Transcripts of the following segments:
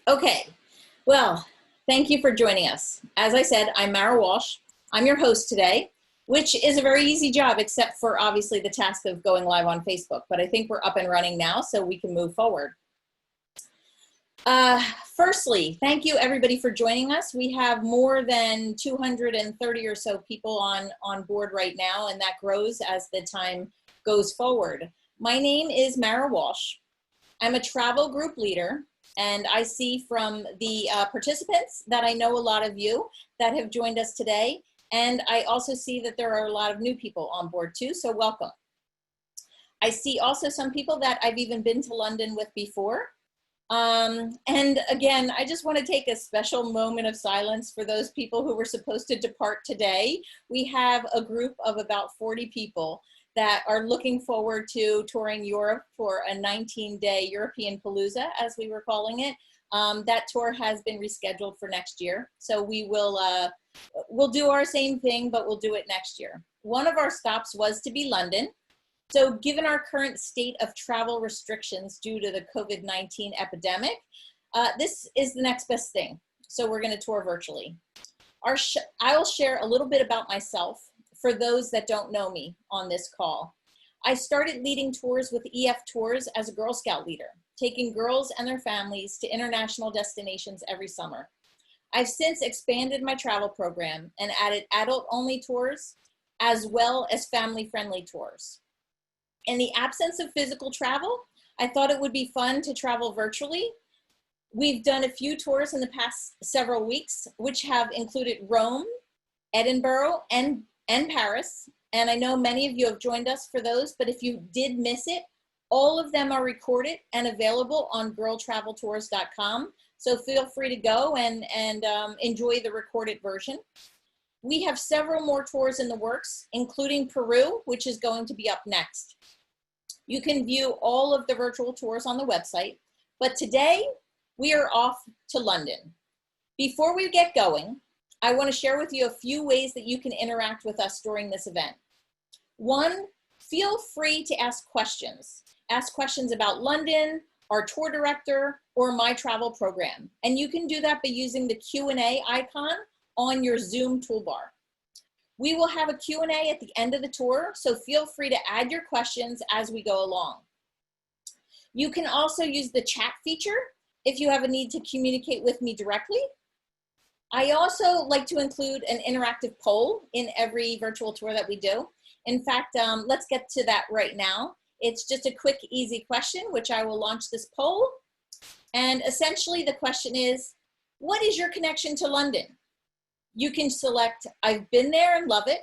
Okay, well, thank you for joining us. As I said, I'm Mara Walsh. I'm your host today, which is a very easy job, except for obviously the task of going live on Facebook. But I think we're up and running now, so we can move forward. Firstly, thank you everybody for joining us. We have more than 230 or so people on board right now, and that grows as the time goes forward. My name is Mara Walsh. I'm a travel group leader, and I see from the participants that I know a lot of you that have joined us today. And I also see that there are a lot of new people on board too, so welcome. I see also some people that I've even been to London with before. And again, I just want to take a special moment of silence for those people who were supposed to depart today. We have a group of about 40 people that are looking forward to touring Europe for a 19-day European Palooza, as we were calling it. That tour has been rescheduled for next year. So we will, we'll do our same thing, but we'll do it next year. One of our stops was to be London. So given our current state of travel restrictions due to the COVID-19 epidemic, this is the next best thing. So we're going to tour virtually. I will share a little bit about myself for those that don't know me on this call. I started leading tours with EF Tours as a Girl Scout leader, taking girls and their families to international destinations every summer. I've since expanded my travel program and added adult-only tours as well as family-friendly tours. In the absence of physical travel, I thought it would be fun to travel virtually. We've done a few tours in the past several weeks, which have included Rome, Edinburgh, and Paris. And I know many of you have joined us for those, but if you did miss it, all of them are recorded and available on girltraveltours.com. So feel free to go and enjoy the recorded version. We have several more tours in the works, including Peru, which is going to be up next. You can view all of the virtual tours on the website, but today we are off to London. Before we get going, I want to share with you a few ways that you can interact with us during this event. One, feel free to ask questions. Ask questions about London, our tour director, or my travel program. And you can do that by using the Q&A icon on your Zoom toolbar. We will have a Q&A at the end of the tour, so feel free to add your questions as we go along. You can also use the chat feature if you have a need to communicate with me directly. I also like to include an interactive poll in every virtual tour that we do. In fact, let's get to that right now. It's just a quick, easy question, which I will launch this poll. And essentially the question is, what is your connection to London? You can select, I've been there and love it,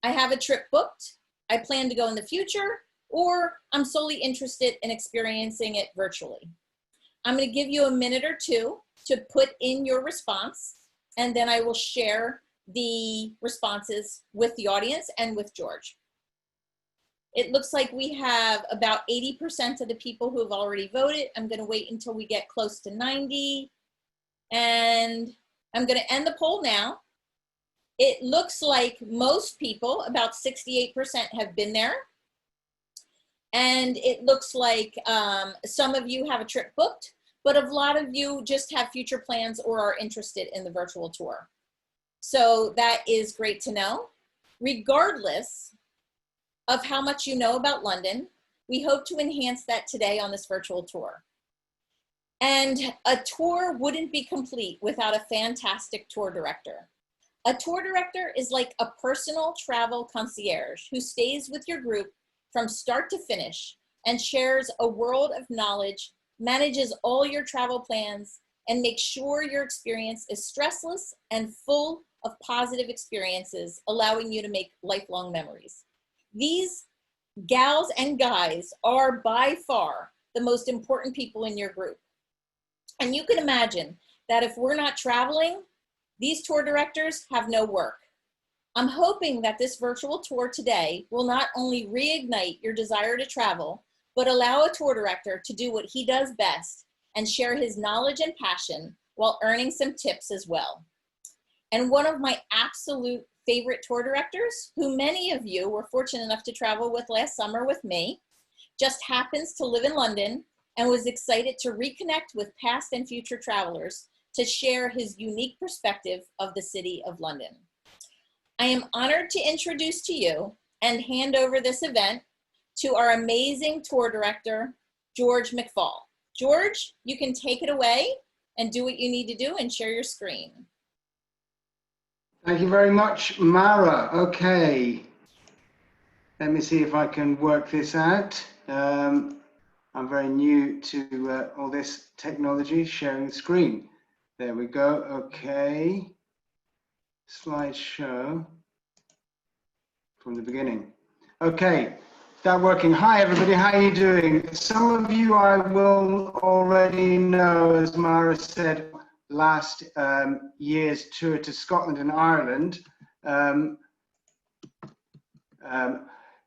I have a trip booked, I plan to go in the future, or I'm solely interested in experiencing it virtually. I'm going to give you a minute or two to put in your response, and then I will share the responses with the audience and with George. It looks like we have about 80% of the people who have already voted. I'm going to wait until we get close to 90, and I'm going to end the poll now. It looks like most people, about 68%, have been there. And it looks like some of you have a trip booked, but a lot of you just have future plans or are interested in the virtual tour. So that is great to know. Regardless of how much you know about London, we hope to enhance that today on this virtual tour. And a tour wouldn't be complete without a fantastic tour director. A tour director is like a personal travel concierge who stays with your group from start to finish and shares a world of knowledge, manages all your travel plans, and makes sure your experience is stressless and full of positive experiences, allowing you to make lifelong memories. These gals and guys are by far the most important people in your group. And you can imagine that if we're not traveling, these tour directors have no work. I'm hoping that this virtual tour today will not only reignite your desire to travel, but allow a tour director to do what he does best and share his knowledge and passion while earning some tips as well. And one of my absolute favorite tour directors, who many of you were fortunate enough to travel with last summer with me, just happens to live in London and was excited to reconnect with past and future travelers to share his unique perspective of the City of London. I am honored to introduce to you and hand over this event to our amazing tour director, George McFall. George, you can take it away and do what you need to do and share your screen. Thank you very much, Mara. Okay, let me see if I can work this out. I'm very new to all this technology, sharing the screen. There we go. Okay, slideshow from the beginning. Okay, that working. Hi everybody, how are you doing? Some of you I will already know, as Mara said, last year's tour to Scotland and Ireland.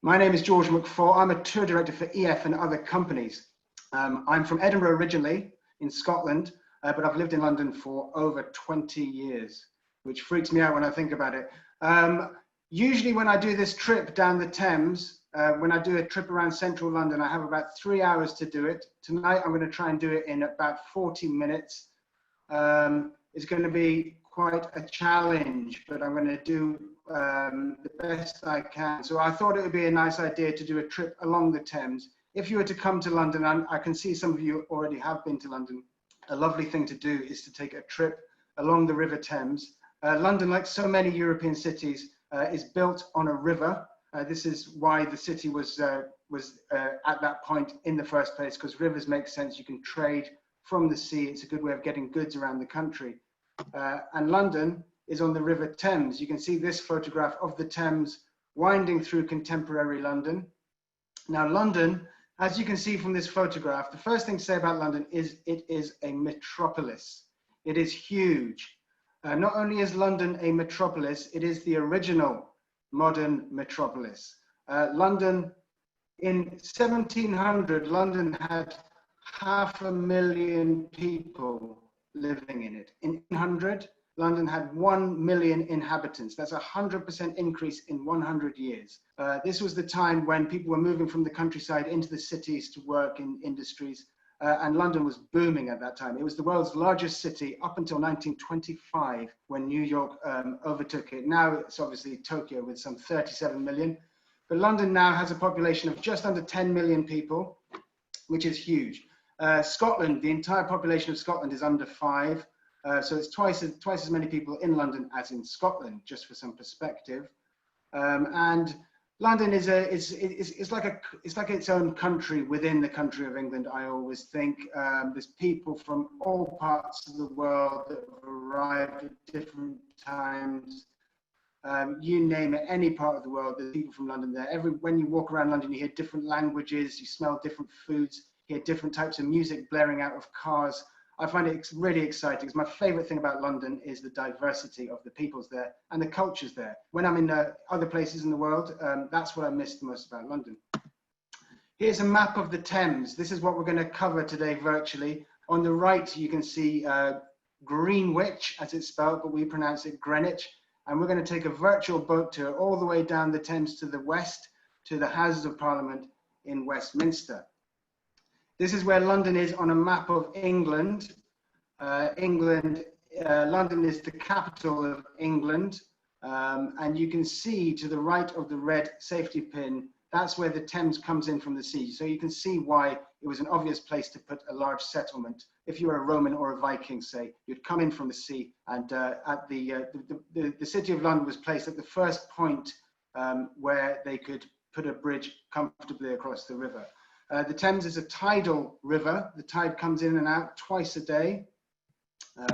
My name is George McFall. I'm a tour director for EF and other companies. I'm from Edinburgh originally, in Scotland, but I've lived in London for over 20 years, which freaks me out when I think about it. Usually when I do this trip down the Thames, when I do a trip around central London, I have about 3 hours to do it. Tonight I'm going to try and do it in about 40 minutes. It's going to be quite a challenge, but I'm going to do the best I can. So I thought it would be a nice idea to do a trip along the Thames. If you were to come to London, I can see some of you already have been to London. A lovely thing to do is to take a trip along the River Thames. London, like so many European cities, is built on a river. This is why the city was at that point in the first place, because rivers make sense. You can trade from the sea. It's a good way of getting goods around the country. And London is on the River Thames. You can see this photograph of the Thames winding through contemporary London. Now London, as you can see from this photograph, the first thing to say about London is it is a metropolis. It is huge. Not only is London a metropolis, it is the original modern metropolis. London, in 1700, London had 500,000 people living in it. In 1800, London had 1 million inhabitants. That's a 100% increase in 100 years. This was the time when people were moving from the countryside into the cities to work in industries. And London was booming at that time. It was the world's largest city up until 1925, when New York overtook it. Now it's obviously Tokyo with some 37 million. But London now has a population of just under 10 million people, which is huge. Scotland, the entire population of Scotland is under 5. So it's twice as many people in London as in Scotland, just for some perspective. And London is like its own country within the country of England. I always think there's people from all parts of the world that have arrived at different times. You name it, any part of the world, there's people from London there. When you walk around London, you hear different languages, you smell different foods, you hear different types of music blaring out of cars. I find it really exciting, because my favorite thing about London is the diversity of the peoples there and the cultures there. When I'm in other places in the world, that's what I miss the most about London. Here's a map of the Thames. This is what we're going to cover today virtually. On the right, you can see Greenwich, as it's spelled, but we pronounce it Greenwich. And we're going to take a virtual boat tour all the way down the Thames to the west, to the Houses of Parliament in Westminster. This is where London is on a map of England. London is the capital of England. And you can see to the right of the red safety pin, that's where the Thames comes in from the sea. So you can see why it was an obvious place to put a large settlement. If you were a Roman or a Viking, say, you'd come in from the sea, and the city of London was placed at the first point where they could put a bridge comfortably across the river. The Thames is a tidal river. The tide comes in and out twice a day,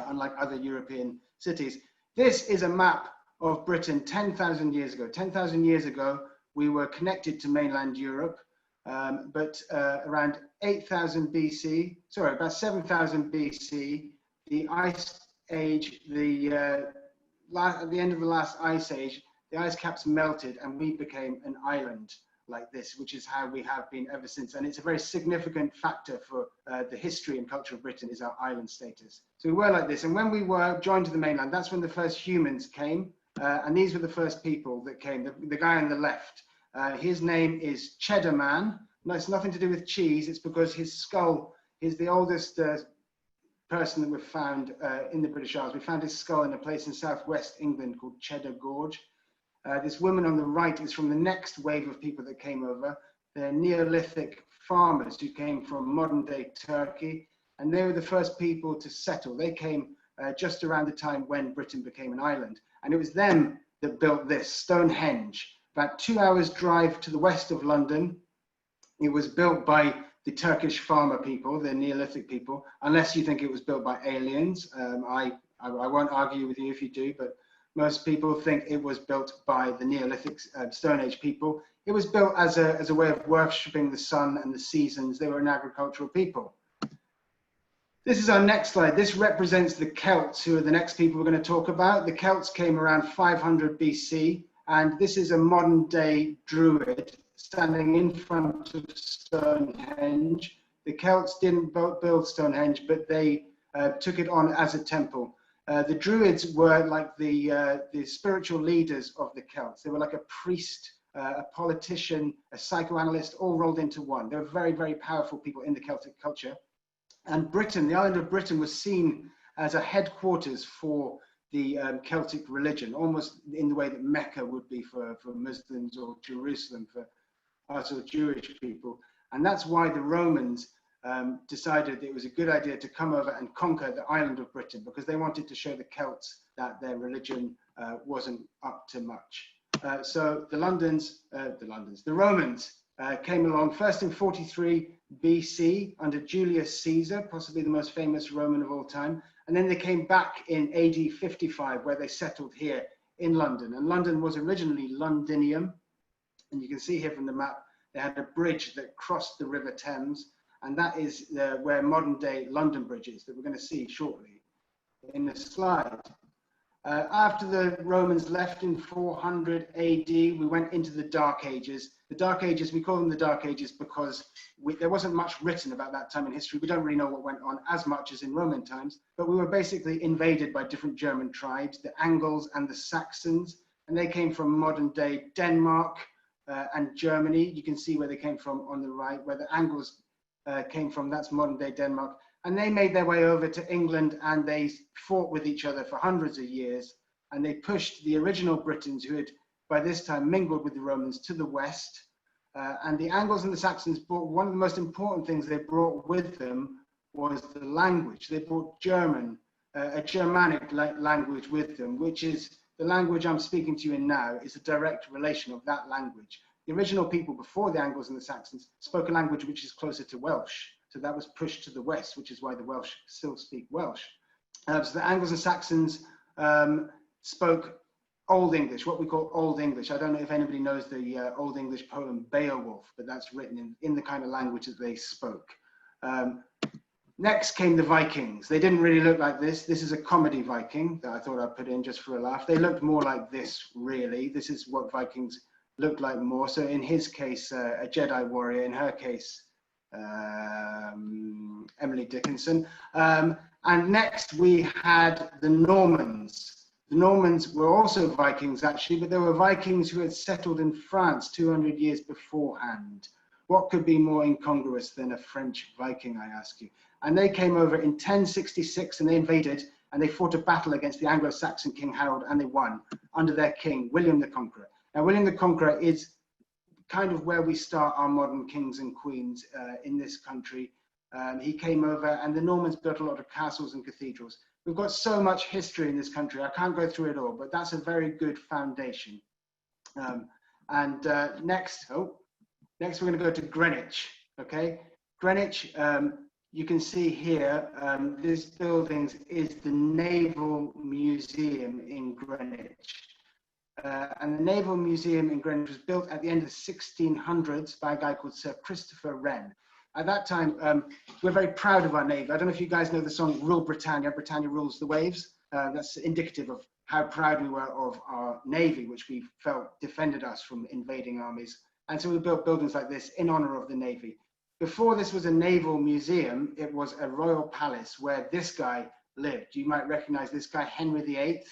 unlike other European cities. This is a map of Britain 10,000 years ago. 10,000 years ago, we were connected to mainland Europe, but around 8,000 BC, sorry, about 7,000 BC, the Ice Age, at the end of the last Ice Age, the ice caps melted and we became an island like this, which is how we have been ever since. And it's a very significant factor for the history and culture of Britain, is our island status. So we were like this. And when we were joined to the mainland, that's when the first humans came. And these were the first people that came. The guy on the left, his name is Cheddar Man. No, it's nothing to do with cheese. It's because his skull He's the oldest person that we've found in the British Isles. We found his skull in a place in southwest England called Cheddar Gorge. This woman on the right is from the next wave of people that came over. They're Neolithic farmers who came from modern day Turkey, and they were the first people to settle. They came just around the time when Britain became an island, and it was them that built this, Stonehenge, about 2 hours drive to the west of London. It was built by the Turkish farmer people, the Neolithic people, unless you think it was built by aliens. I won't argue with you if you do, but most people think it was built by the Neolithic Stone Age people. It was built as a way of worshipping the sun and the seasons. They were an agricultural people. This is our next slide. This represents the Celts, who are the next people we're going to talk about. The Celts came around 500 BC, and this is a modern day druid standing in front of Stonehenge. The Celts didn't build Stonehenge, but they took it on as a temple. The Druids were like the spiritual leaders of the Celts. They were like a priest, a politician, a psychoanalyst, all rolled into one. They were very, very powerful people in the Celtic culture. And Britain, the island of Britain, was seen as a headquarters for the Celtic religion, almost in the way that Mecca would be for Muslims, or Jerusalem for us or Jewish people. And that's why the Romans decided that it was a good idea to come over and conquer the island of Britain, because they wanted to show the Celts that their religion wasn't up to much. So the Romans came along first in 43 BC under Julius Caesar, possibly the most famous Roman of all time. And then they came back in AD 55, where they settled here in London. And London was originally Londinium. And you can see here from the map, they had a bridge that crossed the River Thames. And that is where modern day London Bridge is, that we're going to see shortly in the slide. After the Romans left in 400 AD, we went into the Dark Ages. The Dark Ages, we call them the Dark Ages because there wasn't much written about that time in history. We don't really know what went on as much as in Roman times, but we were basically invaded by different German tribes, the Angles and the Saxons, and they came from modern day Denmark and Germany. You can see where they came from on the right, where the Angles came from, that's modern day Denmark. And they made their way over to England, and they fought with each other for hundreds of years. And they pushed the original Britons, who had by this time mingled with the Romans, to the west. And the Angles and the Saxons brought, one of the most important things they brought with them was the language. They brought German, a Germanic language with them, which is the language I'm speaking to you in now, is a direct relation of that language. The original people before the Angles and the Saxons spoke a language which is closer to Welsh. So that was pushed to the west, which is why the Welsh still speak Welsh. So the Angles and Saxons spoke Old English, what we call Old English. I don't know if anybody knows the Old English poem Beowulf, but that's written in the kind of language that they spoke. Next came the Vikings. They didn't really look like this. This is a comedy Viking that I thought I'd put in just for a laugh. They looked more like this, really. This is what Vikings looked like more. So in his case, a Jedi warrior. In her case, Emily Dickinson. And next we had the Normans. The Normans were also Vikings, actually, but they were Vikings who had settled in France 200 years beforehand. What could be more incongruous than a French Viking, I ask you? And they came over in 1066 and they invaded, and they fought a battle against the Anglo-Saxon King Harold, and they won under their king, William the Conqueror. Now, William the Conqueror is kind of where we start our modern kings and queens in this country. He came over, and the Normans built a lot of castles and cathedrals. We've got so much history in this country. I can't go through it all, but that's a very good foundation. Next we're going to go to Greenwich. Okay, Greenwich. You can see here, this building is the Naval Museum in Greenwich. And the Naval Museum in Greenwich was built at the end of the 1600s by a guy called Sir Christopher Wren. At that time, we're very proud of our Navy. I don't know if you guys know the song Rule Britannia, Britannia Rules the Waves. That's indicative of how proud we were of our Navy, which we felt defended us from invading armies. And so we built buildings like this in honor of the Navy. Before this was a naval museum, it was a royal palace where this guy lived. You might recognize this guy, Henry VIII.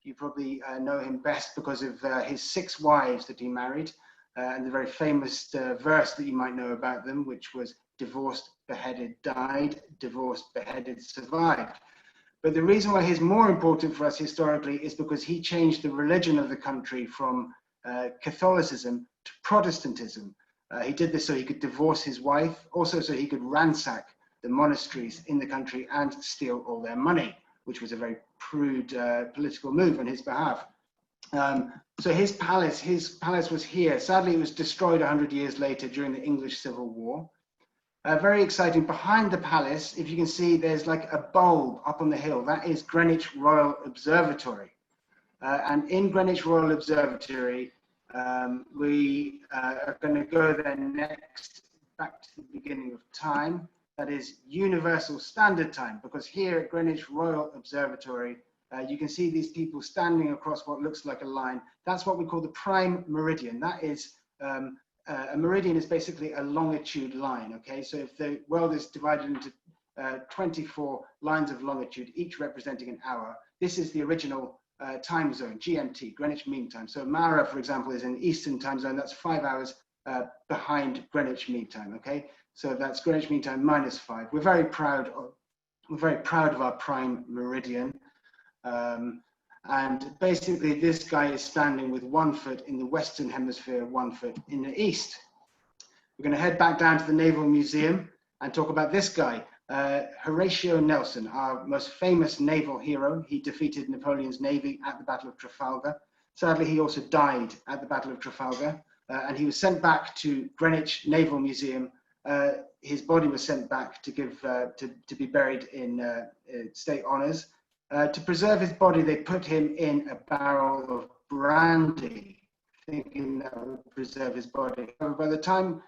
You probably know him best because of his 6 wives that he married, and the very famous verse that you might know about them, which was, divorced, beheaded, died, divorced, beheaded, survived. But the reason why he's more important for us historically is because he changed the religion of the country from Catholicism to Protestantism. He did this so he could divorce his wife, also so he could ransack the monasteries in the country and steal all their money, which was a very prude political move on his behalf. So his palace was here. Sadly, it was destroyed 100 years later during the English Civil War. Very exciting. Behind the palace, if you can see, there's like a bulb up on the hill. That is Greenwich Royal Observatory. And in Greenwich Royal Observatory, we are going to go there next, back to the beginning of time. That is Universal Standard Time, because here at Greenwich Royal Observatory, you can see these people standing across what looks like a line. That's what we call the prime meridian. That is, a meridian is basically a longitude line, okay? So if the world is divided into 24 lines of longitude, each representing an hour, this is the original time zone, GMT, Greenwich Mean Time. So Mara, for example, is in Eastern Time Zone. That's 5 hours behind Greenwich Mean Time, okay? So that's Greenwich Mean Time -5. We're very proud of our prime meridian. And basically this guy is standing with 1 foot in the Western Hemisphere, 1 foot in the East. We're going to head back down to the Naval Museum and talk about this guy, Horatio Nelson, our most famous naval hero. He defeated Napoleon's navy at the Battle of Trafalgar. Sadly, he also died at the Battle of Trafalgar, and he was sent back to Greenwich Naval Museum. His body was sent back to be buried in state honors. To preserve his body, they put him in a barrel of brandy, thinking that would preserve his body. However, by the time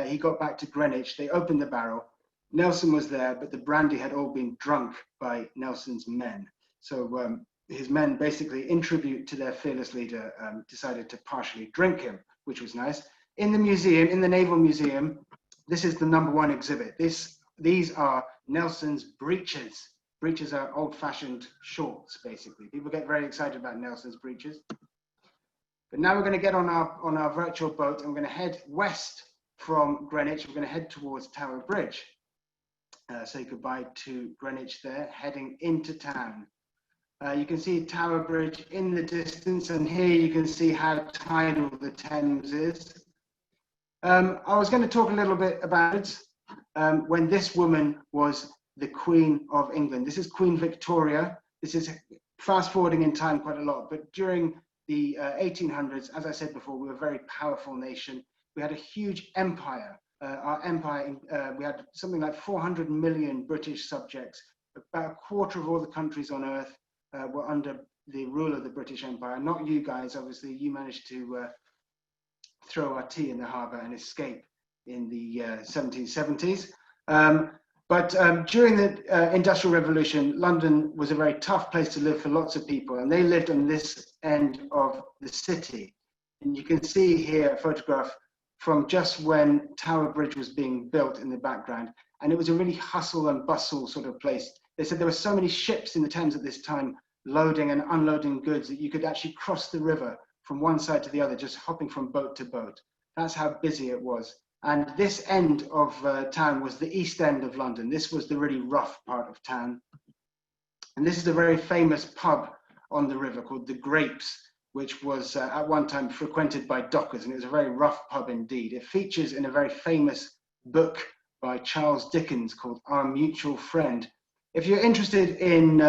he got back to Greenwich, they opened the barrel. Nelson was there, but the brandy had all been drunk by Nelson's men. So his men, basically in tribute to their fearless leader, decided to partially drink him, which was nice. In the museum, in the Naval Museum, this is the #1 exhibit. These are Nelson's breeches. Breeches are old-fashioned shorts, basically. People get very excited about Nelson's breeches. But now we're going to get on our virtual boat and we're going to head west from Greenwich. We're going to head towards Tower Bridge. Say goodbye to Greenwich there, heading into town. You can see Tower Bridge in the distance, and here you can see how tidal the Thames is. I was going to talk a little bit about when this woman was the Queen of England. This is Queen Victoria. This is fast forwarding in time quite a lot, but during the 1800s, as I said before, we were a very powerful nation. We had a huge empire. Our empire, we had something like 400 million British subjects. About a quarter of all the countries on earth were under the rule of the British Empire. Not you guys, obviously. You managed to throw our tea in the harbour and escape in the 1770s. But during the Industrial Revolution, London was a very tough place to live for lots of people, and they lived on this end of the city. And you can see here a photograph from just when Tower Bridge was being built in the background, and it was a really hustle and bustle sort of place. They said there were so many ships in the Thames at this time loading and unloading goods that you could actually cross the river from one side to the other, just hopping from boat to boat. That's how busy it was. And this end of town was the East End of London. This was the really rough part of town. And this is a very famous pub on the river called The Grapes, which was at one time frequented by dockers, and it was a very rough pub indeed. It features in a very famous book by Charles Dickens called Our Mutual Friend. If you're interested in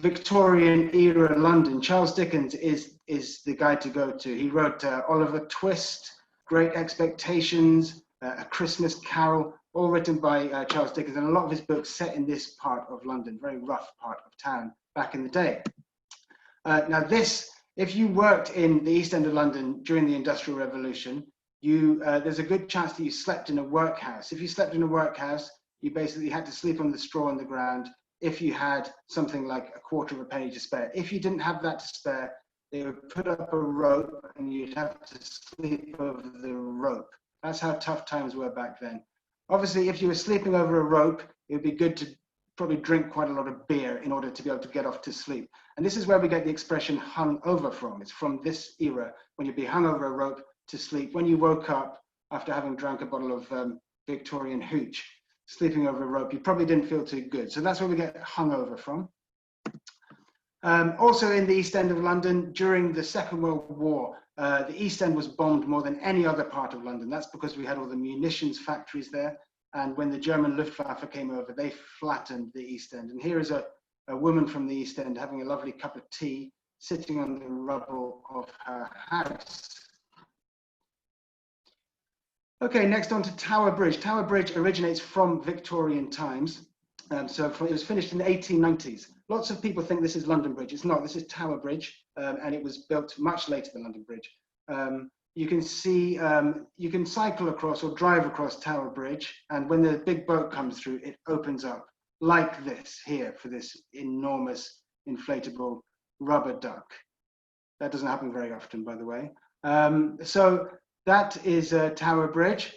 Victorian era London, Charles Dickens is the guy to go to. He wrote Oliver Twist, Great Expectations, A Christmas Carol, all written by Charles Dickens, and a lot of his books set in this part of London, very rough part of town back in the day. Now this, if you worked in the East End of London during the Industrial Revolution, there's a good chance that you slept in a workhouse. If you slept in a workhouse, you basically had to sleep on the straw on the ground if you had something like a quarter of a penny to spare. If you didn't have that to spare, they would put up a rope and you'd have to sleep over the rope. That's how tough times were back then. Obviously, if you were sleeping over a rope, it would be good to probably drink quite a lot of beer in order to be able to get off to sleep. And this is where we get the expression hung over from. It's from this era, when you'd be hung over a rope to sleep. When you woke up after having drank a bottle of Victorian hooch, sleeping over a rope. You probably didn't feel too good. So that's where we get hungover from. Also in the East End of London, during the Second World War, the East End was bombed more than any other part of London. That's because we had all the munitions factories there. And when the German Luftwaffe came over, they flattened the East End. And here is a woman from the East End having a lovely cup of tea, sitting on the rubble of her house. Okay, next on to Tower Bridge. Tower Bridge originates from Victorian times. It was finished in the 1890s. Lots of people think this is London Bridge. It's not. This is Tower Bridge, and it was built much later than London Bridge. You can see, you can cycle across or drive across Tower Bridge, and when the big boat comes through, it opens up like this here for this enormous inflatable rubber duck. That doesn't happen very often, by the way. So that is Tower Bridge.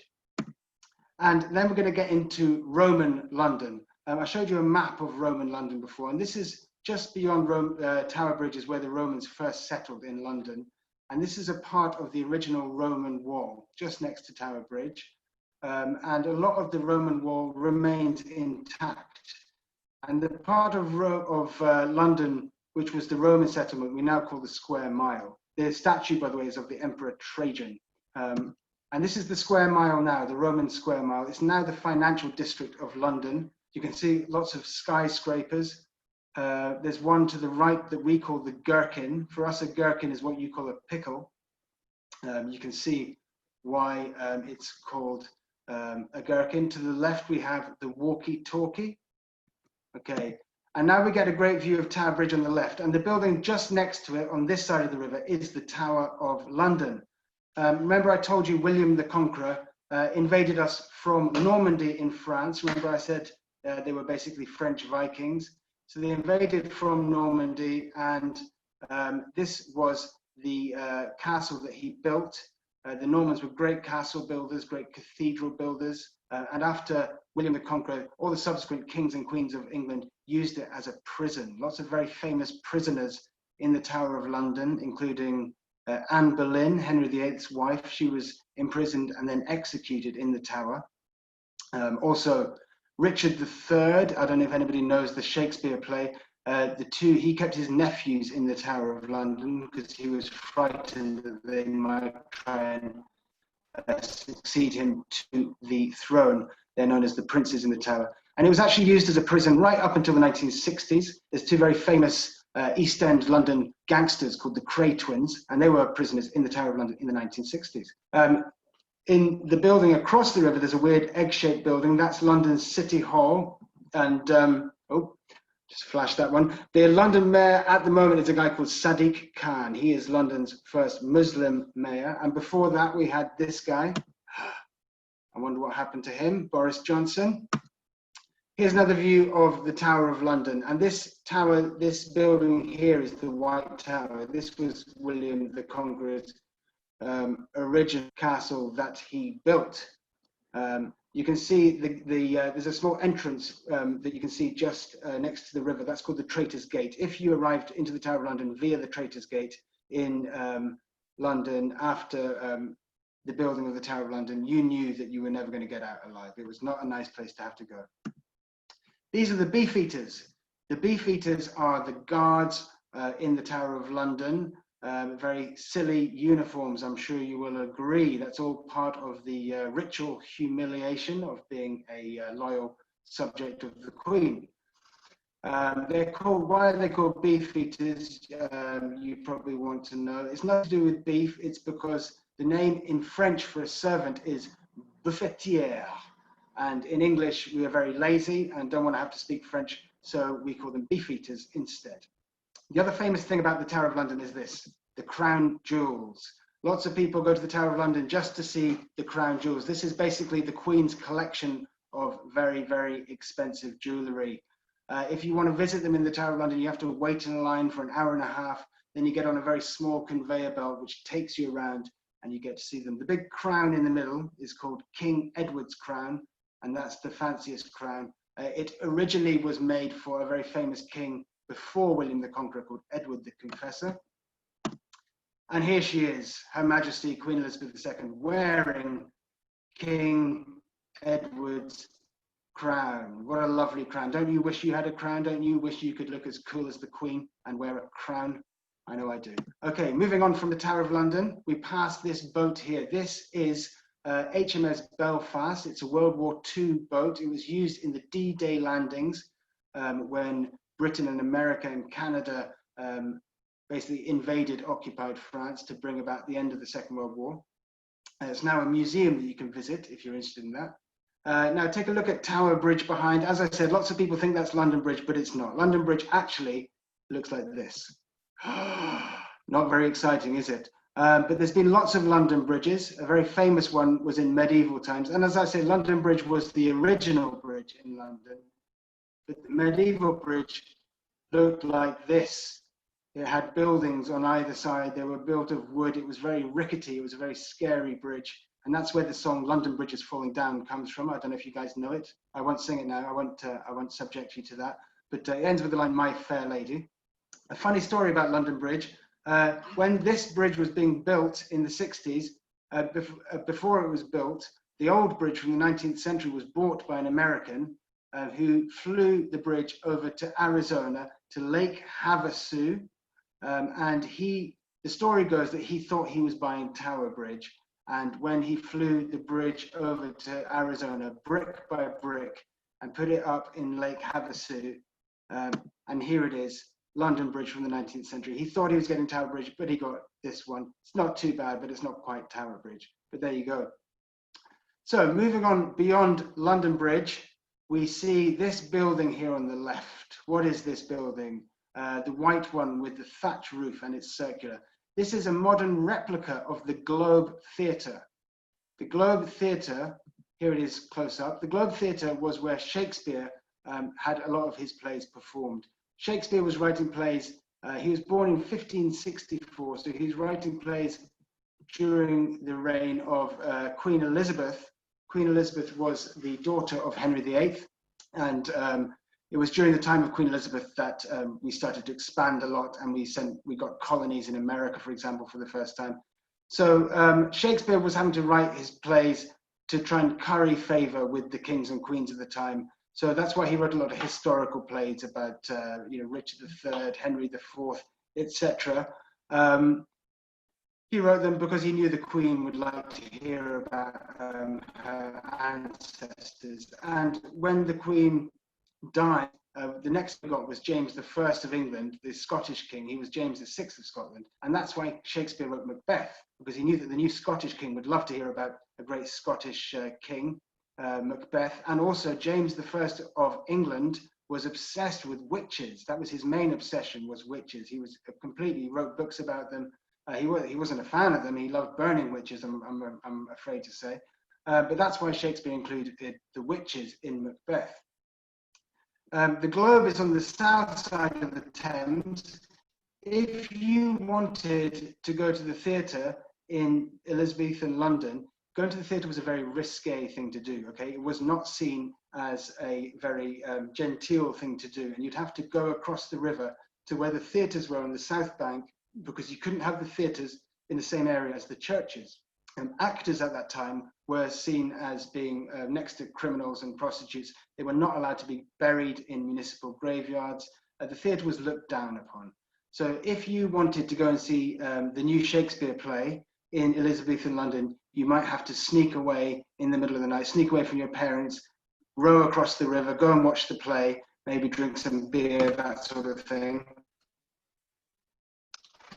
And then we're going to get into Roman London. I showed you a map of Roman London before, and this is just beyond Tower Bridge is where the Romans first settled in London. And this is a part of the original Roman wall, just next to Tower Bridge. And a lot of the Roman wall remains intact. And the part of London, which was the Roman settlement, we now call the Square Mile. The statue, by the way, is of the Emperor Trajan. And this is the Square Mile now, the Roman Square Mile. It's now the financial district of London. You can see lots of skyscrapers. There's one to the right that we call the Gherkin. For us, a gherkin is what you call a pickle. You can see why it's called a gherkin. To the left, we have the walkie-talkie. Okay, and now we get a great view of Tower Bridge on the left. And the building just next to it, on this side of the river, is the Tower of London. Remember I told you William the Conqueror invaded us from Normandy in France. Remember I said they were basically French Vikings. So they invaded from Normandy, and this was the castle that he built. The Normans were great castle builders, great cathedral builders. And after William the Conqueror, all the subsequent kings and queens of England used it as a prison. Lots of very famous prisoners in the Tower of London, including Anne Boleyn, Henry VIII's wife. She was imprisoned and then executed in the Tower. Also, Richard III, I don't know if anybody knows the Shakespeare play, he kept his nephews in the Tower of London because he was frightened that they might try and succeed him to the throne. They're known as the princes in the Tower. And it was actually used as a prison right up until the 1960s. There's two very famous East End London gangsters called the Cray Twins, and they were prisoners in the Tower of London in the 1960s. In the building across the river, there's a weird egg-shaped building. That's London's City Hall. And, just flash that one. The London mayor at the moment is a guy called Sadiq Khan. He is London's first Muslim mayor. And before that, we had this guy. I wonder what happened to him, Boris Johnson. Here's another view of the Tower of London. And this tower, this building here is the White Tower. This was William the Conqueror's original castle that he built. You can see there's a small entrance that you can see just next to the river. That's called the Traitors Gate. If you arrived into the Tower of London via the Traitors Gate in London after the building of the Tower of London, you knew that you were never going to get out alive. It was not a nice place to have to go. These are the Beefeaters. The Beefeaters are the guards in the Tower of London. Very silly uniforms, I'm sure you will agree. That's all part of the ritual humiliation of being a loyal subject of the Queen. Why are they called Beefeaters? You probably want to know. It's not to do with beef, it's because the name in French for a servant is buffetière. And in English, we are very lazy and don't want to have to speak French, so we call them Beefeaters instead. The other famous thing about the Tower of London is this, the crown jewels. Lots of people go to the Tower of London just to see the crown jewels. This is basically the Queen's collection of very, very expensive jewellery. If you want to visit them in the Tower of London, you have to wait in a line for an hour and a half. Then you get on a very small conveyor belt, which takes you around and you get to see them. The big crown in the middle is called King Edward's crown, and that's the fanciest crown. It originally was made for a very famous king before William the Conqueror called Edward the Confessor. And here she is, Her Majesty Queen Elizabeth II, wearing King Edward's crown. What a lovely crown. Don't you wish you had a crown? Don't you wish you could look as cool as the Queen and wear a crown? I know I do. Okay, moving on from the Tower of London, we pass this boat here. This is HMS Belfast. It's a World War II boat. It was used in the D-Day landings when Britain and America and Canada basically invaded, occupied France to bring about the end of the Second World War. It's now a museum that you can visit if you're interested in that. Now take a look at Tower Bridge behind. As I said, lots of people think that's London Bridge, but it's not. London Bridge actually looks like this. Not very exciting, is it? But there's been lots of London bridges. A very famous one was in medieval times. And as I say, London Bridge was the original bridge in London. But the medieval bridge looked like this. It had buildings on either side. They were built of wood. It was very rickety. It was a very scary bridge. And that's where the song London Bridge is Falling Down comes from. I don't know if you guys know it. I won't sing it now. I won't subject you to that. But it ends with the line, "My fair lady." A funny story about London Bridge. When this bridge was being built in the 60s, before it was built, the old bridge from the 19th century was bought by an American who flew the bridge over to Arizona, to Lake Havasu. And the story goes that he thought he was buying Tower Bridge. And when he flew the bridge over to Arizona, brick by brick, and put it up in Lake Havasu, and here it is, London Bridge from the 19th century. He thought he was getting Tower Bridge, but he got this one. It's not too bad, but it's not quite Tower Bridge. But there you go. So moving on beyond London Bridge, we see this building here on the left. What is this building? The white one with the thatch roof, and it's circular. This is a modern replica of the Globe Theatre. The Globe Theatre, here it is close up. The Globe Theatre was where Shakespeare had a lot of his plays performed. Shakespeare was writing plays. He was born in 1564, so he's writing plays during the reign of Queen Elizabeth. Queen Elizabeth was the daughter of Henry VIII, and it was during the time of Queen Elizabeth that we started to expand a lot, and we got colonies in America, for example, for the first time. So Shakespeare was having to write his plays to try and curry favor with the kings and queens of the time. So that's why he wrote a lot of historical plays about Richard III, Henry IV, etc. He wrote them because he knew the Queen would like to hear about her ancestors. And when the Queen died, the next we got was James I of England, the Scottish king. He was James VI of Scotland. And that's why Shakespeare wrote Macbeth, because he knew that the new Scottish king would love to hear about a great Scottish king, Macbeth. And also James I of England was obsessed with witches. That was his main obsession, was witches. He wrote books about them. He wasn't a fan of them. He loved burning witches, I'm afraid to say. But that's why Shakespeare included the witches in Macbeth. The Globe is on the south side of the Thames. If you wanted to go to the theatre in Elizabethan London, going to the theatre was a very risque thing to do, okay? It was not seen as a very genteel thing to do, and you'd have to go across the river to where the theatres were on the south bank, because you couldn't have the theatres in the same area as the churches. Actors at that time were seen as being next to criminals and prostitutes. They were not allowed to be buried in municipal graveyards. The theatre was looked down upon. So if you wanted to go and see the new Shakespeare play in Elizabethan London, you might have to sneak away in the middle of the night, sneak away from your parents, row across the river, go and watch the play, maybe drink some beer, that sort of thing.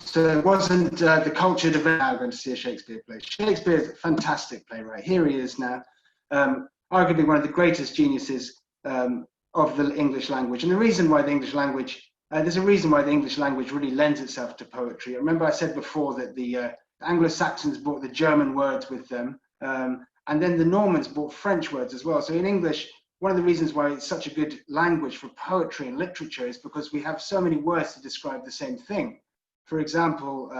So it wasn't the cultured event now going to see a Shakespeare play. Shakespeare is a fantastic playwright. Here he is now, arguably one of the greatest geniuses of the English language. And the reason why the English language, there's a reason why the English language really lends itself to poetry. Remember I said before that the Anglo-Saxons brought the German words with them, and then the Normans brought French words as well. So in English, one of the reasons why it's such a good language for poetry and literature is because we have so many words to describe the same thing. For example,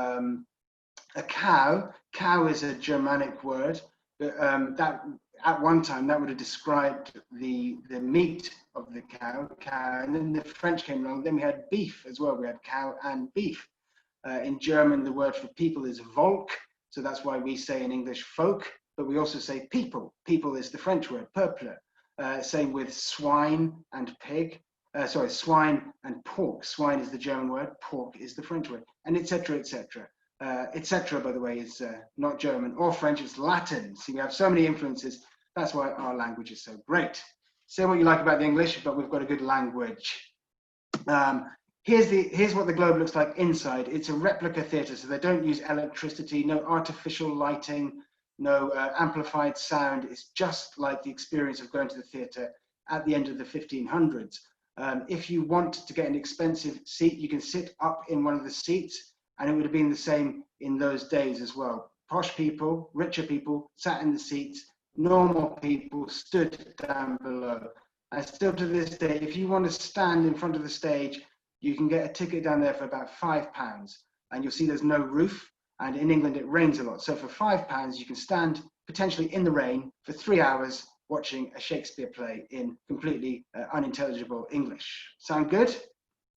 a cow is a Germanic word, but that at one time that would have described the meat of the cow, and then the French came along, then we had beef as well, we had cow and beef. In German, the word for people is Volk, so that's why we say in English folk, but we also say people. People is the French word, peuple. Same with swine and pig. Swine and pork. Swine is the German word, pork is the French word, and etc., etc. Etc., by the way, is not German or French, it's Latin. See, we have so many influences. That's why our language is so great. Say what you like about the English, but we've got a good language. Here's what the Globe looks like inside. It's a replica theatre, so they don't use electricity, no artificial lighting, no amplified sound. It's just like the experience of going to the theatre at the end of the 1500s. If you want to get an expensive seat, you can sit up in one of the seats, and it would have been the same in those days as well. Posh people, richer people sat in the seats, normal people stood down below. And still to this day, if you want to stand in front of the stage, you can get a ticket down there for about £5. And you'll see there's no roof. And in England, it rains a lot. So for £5, you can stand potentially in the rain for 3 hours watching a Shakespeare play in completely unintelligible English. Sound good?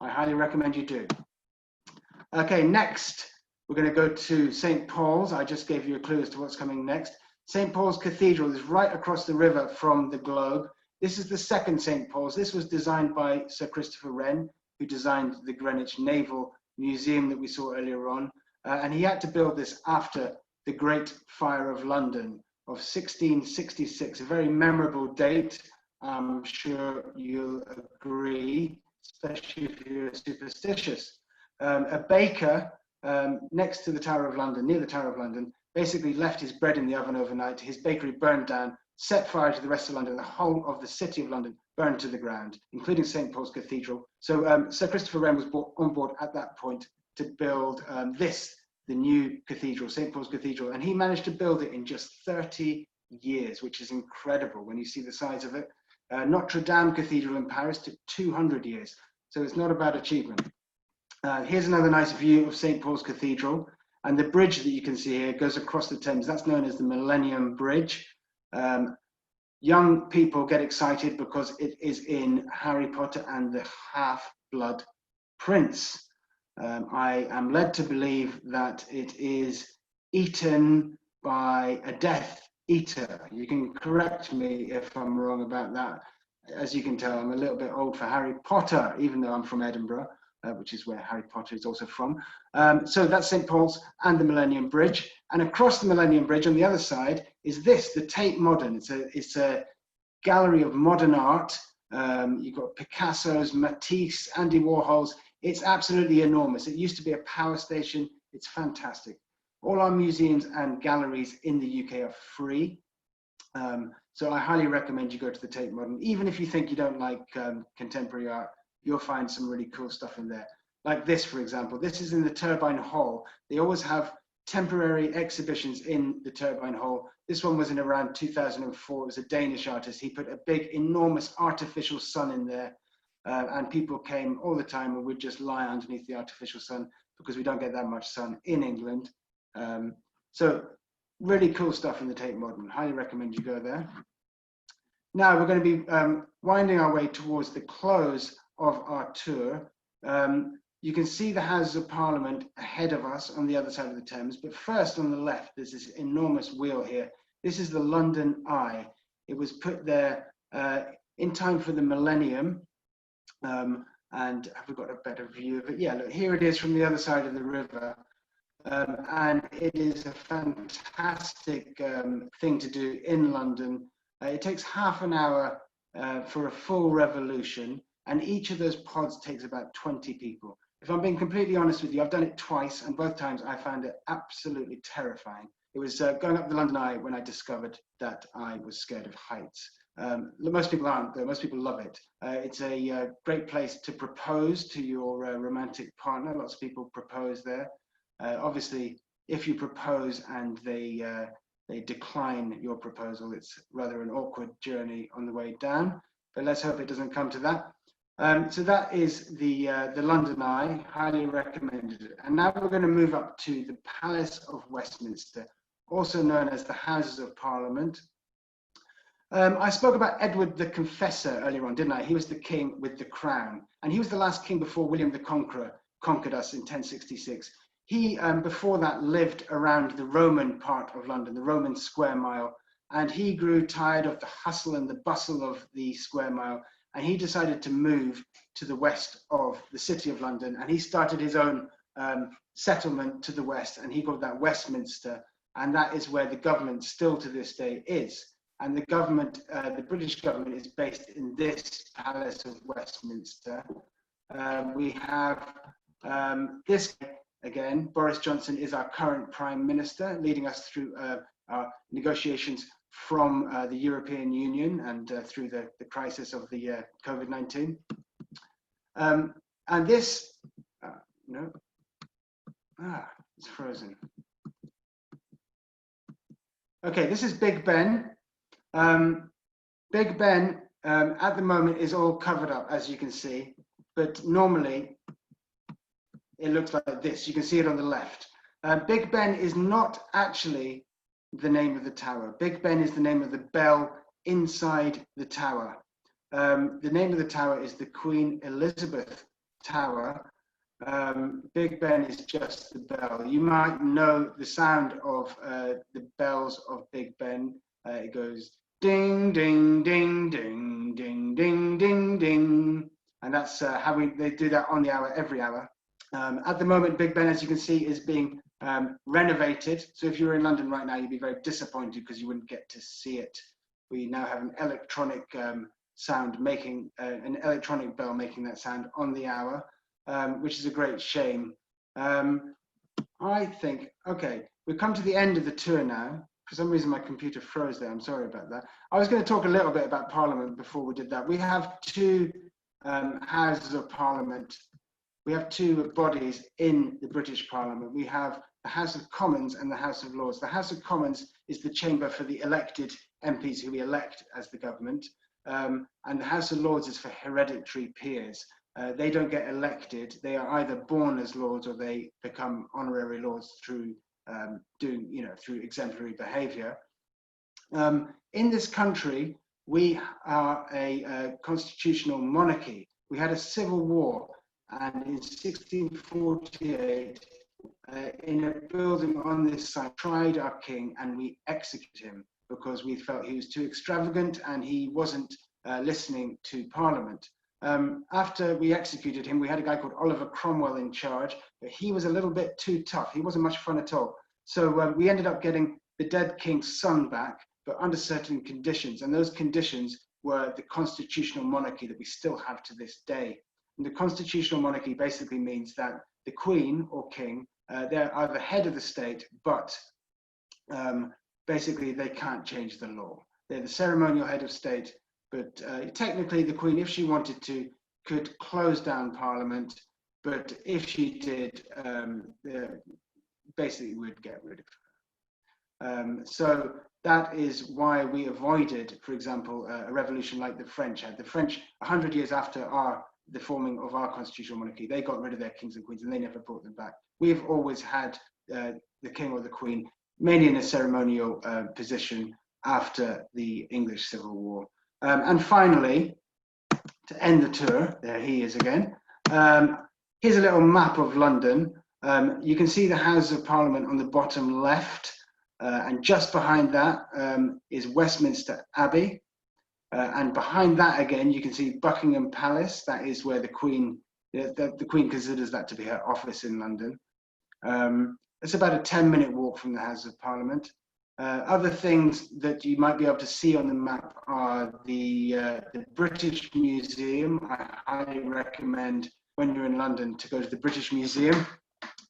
I highly recommend you do. Okay, next, we're going to go to St. Paul's. I just gave you a clue as to what's coming next. St. Paul's Cathedral is right across the river from the Globe. This is the second St. Paul's. This was designed by Sir Christopher Wren, who designed the Greenwich Naval Museum that we saw earlier on. And he had to build this after the Great Fire of London of 1666, a very memorable date. I'm sure you'll agree, especially if you're superstitious. A baker next to the Tower of London, near the Tower of London, basically left his bread in the oven overnight. His bakery burned down, set fire to the rest of London. The whole of the city of London burned to the ground, including St. Paul's Cathedral. So Sir Christopher Wren was brought on board at that point to build the new cathedral, St. Paul's Cathedral. And he managed to build it in just 30 years, which is incredible when you see the size of it. Notre Dame Cathedral in Paris took 200 years. So it's not a bad achievement. Here's another nice view of St. Paul's Cathedral. And the bridge that you can see here goes across the Thames. That's known as the Millennium Bridge. Young people get excited because it is in Harry Potter and the Half-Blood Prince. I am led to believe that it is eaten by a Death Eater. You can correct me if I'm wrong about that. As you can tell, I'm a little bit old for Harry Potter, even though I'm from Edinburgh, which is where Harry Potter is also from. So that's St. Paul's and the Millennium Bridge. And across the Millennium Bridge on the other side is this, the Tate Modern. It's a gallery of modern art. You've got Picasso's, Matisse, Andy Warhol's. It's absolutely enormous. It used to be a power station. It's fantastic. All our museums and galleries in the UK are free. So I highly recommend you go to the Tate Modern. Even if you think you don't like contemporary art, you'll find some really cool stuff in there. Like this, for example. This is in the Turbine Hall. They always have temporary exhibitions in the Turbine Hall. This one was in around 2004. It was a Danish artist. He put a big, enormous artificial sun in there. And people came all the time and would just lie underneath the artificial sun because we don't get that much sun in England. So really cool stuff in the Tate Modern. Highly recommend you go there. Now we're going to be winding our way towards the close of our tour. You can see the Houses of Parliament ahead of us on the other side of the Thames, but first on the left, there's this enormous wheel here. This is the London Eye. It was put there in time for the millennium. And have we got a better view of it? Yeah, look, here it is from the other side of the river. And it is a fantastic thing to do in London. It takes half an hour for a full revolution, and each of those pods takes about 20 people. If I'm being completely honest with you, I've done it twice, and both times I found it absolutely terrifying. It was going up the London Eye when I discovered that I was scared of heights. Most people aren't, though. Most people love it. It's a great place to propose to your romantic partner. Lots of people propose there. Obviously, if you propose and they decline your proposal, it's rather an awkward journey on the way down. But let's hope it doesn't come to that. So that is the London Eye. Highly recommended. And now we're going to move up to the Palace of Westminster, also known as the Houses of Parliament. I spoke about Edward the Confessor earlier on, didn't I? He was the king with the crown, and he was the last king before William the Conqueror conquered us in 1066. He, before that, lived around the Roman part of London, the Roman square mile, and he grew tired of the hustle and the bustle of the square mile, and he decided to move to the west of the city of London, and he started his own settlement to the west, and he called that Westminster, and that is where the government still to this day is. And the government, the British government, is based in this Palace of Westminster. We have this again. Boris Johnson is our current Prime Minister, leading us through our negotiations from the European Union and through the crisis of the COVID-19. And this, no, it's frozen. Okay, this is Big Ben. Big Ben at the moment is all covered up, as you can see, but normally it looks like this. You can see it on the left. Big Ben is not actually the name of the tower. Big Ben is the name of the bell inside the tower. The name of the tower is the Queen Elizabeth Tower. Big Ben is just the bell. You might know the sound of the bells of Big Ben. It goes ding, ding, ding, ding, ding, ding, ding, ding. And that's how they do that on the hour, every hour. At the moment, Big Ben, as you can see, is being renovated. So if you were in London right now, you'd be very disappointed because you wouldn't get to see it. We now have an electronic sound making, an electronic bell making that sound on the hour, which is a great shame. I think, okay, we've come to the end of the tour now. For some reason, my computer froze there. I'm sorry about that. I was going to talk a little bit about Parliament before we did that. We have two houses of Parliament. We have two bodies in the British Parliament. We have the House of Commons and the House of Lords. The House of Commons is the chamber for the elected MPs who we elect as the government. And the House of Lords is for hereditary peers. They don't get elected. They are either born as lords or they become honorary lords through through exemplary behavior. In this country, we are a constitutional monarchy. We had a civil war, and in 1648, in a building on this side, tried our king, and we executed him because we felt he was too extravagant and he wasn't listening to Parliament. After we executed him, we had a guy called Oliver Cromwell in charge, but he was a little bit too tough. He wasn't much fun at all. So we ended up getting the dead king's son back, but under certain conditions. And those conditions were the constitutional monarchy that we still have to this day. And the constitutional monarchy basically means that the queen or king, they are the head of the state, but basically they can't change the law. They're the ceremonial head of state, but technically the queen, if she wanted to, could close down Parliament, but if she did, basically would get rid of her. So that is why we avoided, for example, a revolution like the French had. The French, 100 years after the forming of our constitutional monarchy, they got rid of their kings and queens and they never brought them back. We've always had the king or the queen, mainly in a ceremonial position after the English Civil War. And finally, to end the tour, there he is again. Here's a little map of London. You can see the Houses of Parliament on the bottom left, and just behind that is Westminster Abbey. And behind that again, you can see Buckingham Palace. That is where the Queen considers that to be her office in London. It's about a 10-minute walk from the Houses of Parliament. Other things that you might be able to see on the map are the British Museum. I highly recommend when you're in London to go to the British Museum.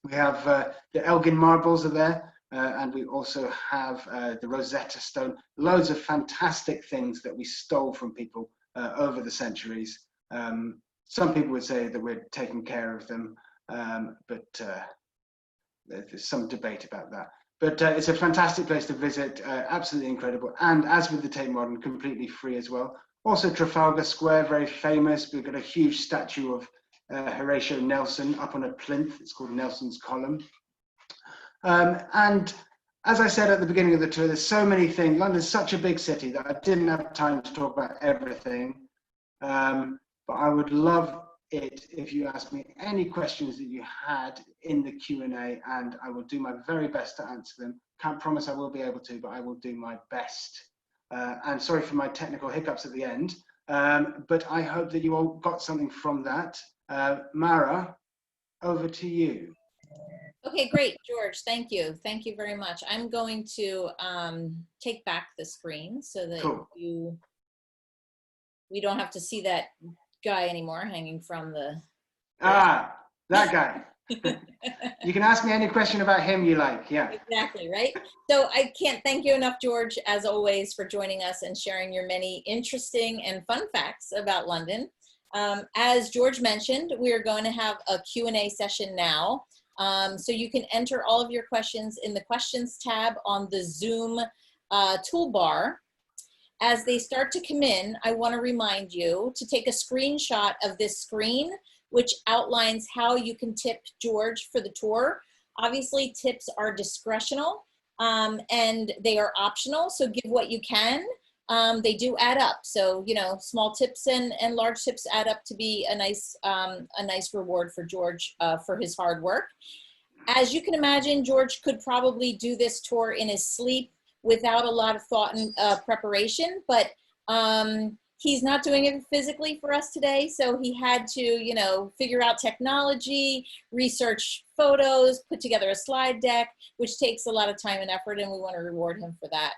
We have the Elgin marbles are there, and we also have the Rosetta Stone. Loads of fantastic things that we stole from people over the centuries. Some people would say that we're taking care of them, but there's some debate about that. But it's a fantastic place to visit, absolutely incredible. And as with the Tate Modern, completely free as well. Also Trafalgar Square, very famous. We've got a huge statue of Horatio Nelson up on a plinth. It's called Nelson's Column. And as I said at the beginning of the tour, there's so many things. London's such a big city that I didn't have time to talk about everything. But I would love it if you ask me any questions that you had in the Q&A, and I will do my very best to answer them. Can't promise I will be able to, but I will do my best. And sorry for my technical hiccups at the end, but I hope that you all got something from that. Mara, over to you. Okay, great, George. Thank you. Thank you very much. I'm going to take back the screen so that Cool. we don't have to see that guy anymore hanging from the. Ah, that guy. You can ask me any question about him you like. Yeah. Exactly, right? So I can't thank you enough, George, as always, for joining us and sharing your many interesting and fun facts about London. As George mentioned, we are going to have a Q&A session now. So you can enter all of your questions in the questions tab on the Zoom toolbar. As they start to come in, I want to remind you to take a screenshot of this screen, which outlines how you can tip George for the tour. Obviously, tips are discretional and they are optional, so give what you can. They do add up. So, you know, small tips and large tips add up to be a nice reward for George for his hard work. As you can imagine, George could probably do this tour in his sleep without a lot of thought and preparation, but he's not doing it physically for us today. So he had to, you know, figure out technology, research photos, put together a slide deck, which takes a lot of time and effort, and we want to reward him for that.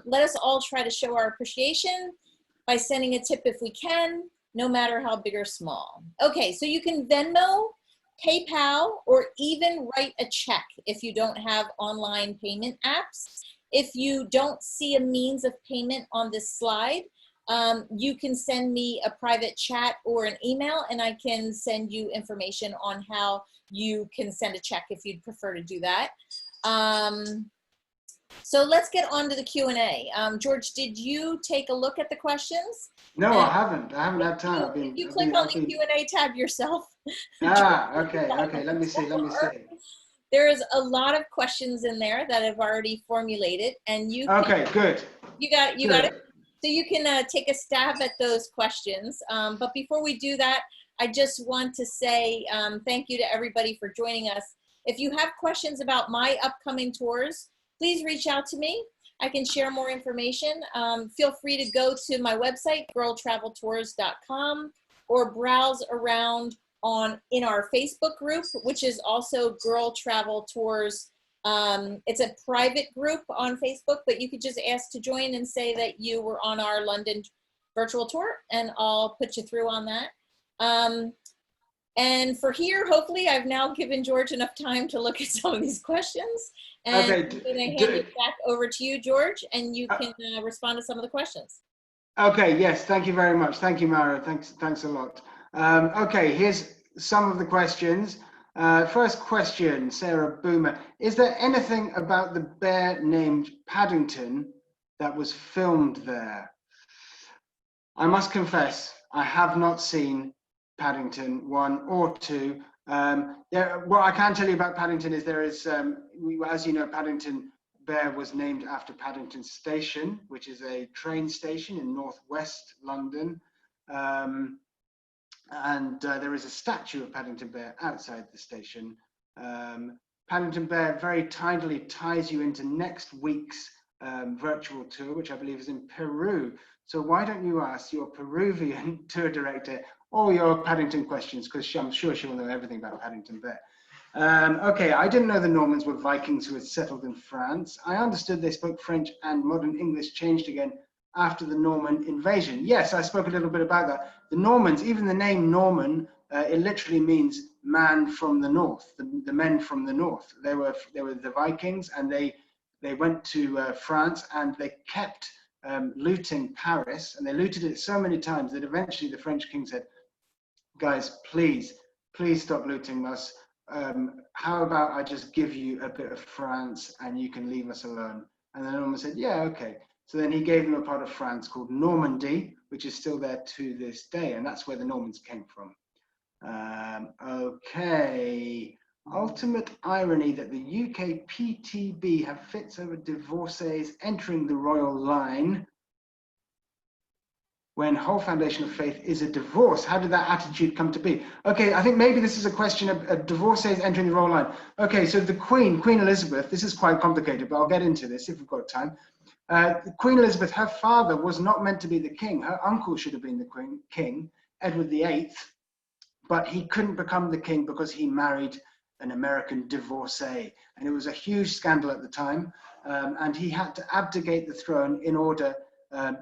Let us all try to show our appreciation by sending a tip if we can, no matter how big or small. Okay, so you can Venmo, PayPal, or even write a check if you don't have online payment apps. If you don't see a means of payment on this slide, you can send me a private chat or an email, and I can send you information on how you can send a check if you'd prefer to do that. So let's get on to the Q&A. George, did you take a look at the questions? No, I haven't. I haven't had time. You click on the Q&A tab yourself. Okay. Let me see. There is a lot of questions in there that have already formulated, and you can, okay, good. You got it. So you can take a stab at those questions. But before we do that, I just want to say thank you to everybody for joining us. If you have questions about my upcoming tours, please reach out to me. I can share more information. Feel free to go to my website, girltraveltours.com, or browse around in our Facebook group, which is also Girl Travel Tours. It's a private group on Facebook, but you could just ask to join and say that you were on our London virtual tour, and I'll put you through on that. And for here, hopefully I've now given George enough time to look at some of these questions. And Okay, I'm going to hand it back over to you, George, and you can respond to some of the questions. Okay, yes, thank you very much. Thank you, Mara. Thanks a lot. Okay, here's some of the questions. First question, Sarah Boomer. Is there anything about the bear named Paddington that was filmed there? I must confess, I have not seen Paddington 1 or 2. What I can tell you about Paddington is there is, as you know, Paddington Bear was named after Paddington Station, which is a train station in northwest London. And there is a statue of Paddington Bear outside the station. Paddington Bear very tidily ties you into next week's virtual tour, which I believe is in Peru. So why don't you ask your Peruvian tour director all your Paddington questions, because I'm sure she will know everything about Paddington Bear. Okay, I didn't know the Normans were Vikings who had settled in France. I understood they spoke French and modern English changed again after the Norman invasion. Yes, I spoke a little bit about that. The Normans, even the name Norman, it literally means man from the north, the men from the north. They were the Vikings, and they went to France, and they kept looting Paris, and they looted it so many times that eventually the French king said, guys, please stop looting us. How about I just give you a bit of France and you can leave us alone? And the Normans said, yeah, okay. So then he gave them a part of France called Normandy, which is still there to this day. And that's where the Normans came from. Okay. Ultimate irony that the UK PTB have fits over divorcees entering the royal line. when whole foundation of faith is a divorce? How did that attitude come to be? Okay, I think maybe this is a question of divorcees entering the royal line. Okay, so the Queen Elizabeth, this is quite complicated, but I'll get into this if we've got time. Queen Elizabeth, her father was not meant to be the king. Her uncle should have been the king, Edward VIII, but he couldn't become the king because he married an American divorcee. And it was a huge scandal at the time. And he had to abdicate the throne in order,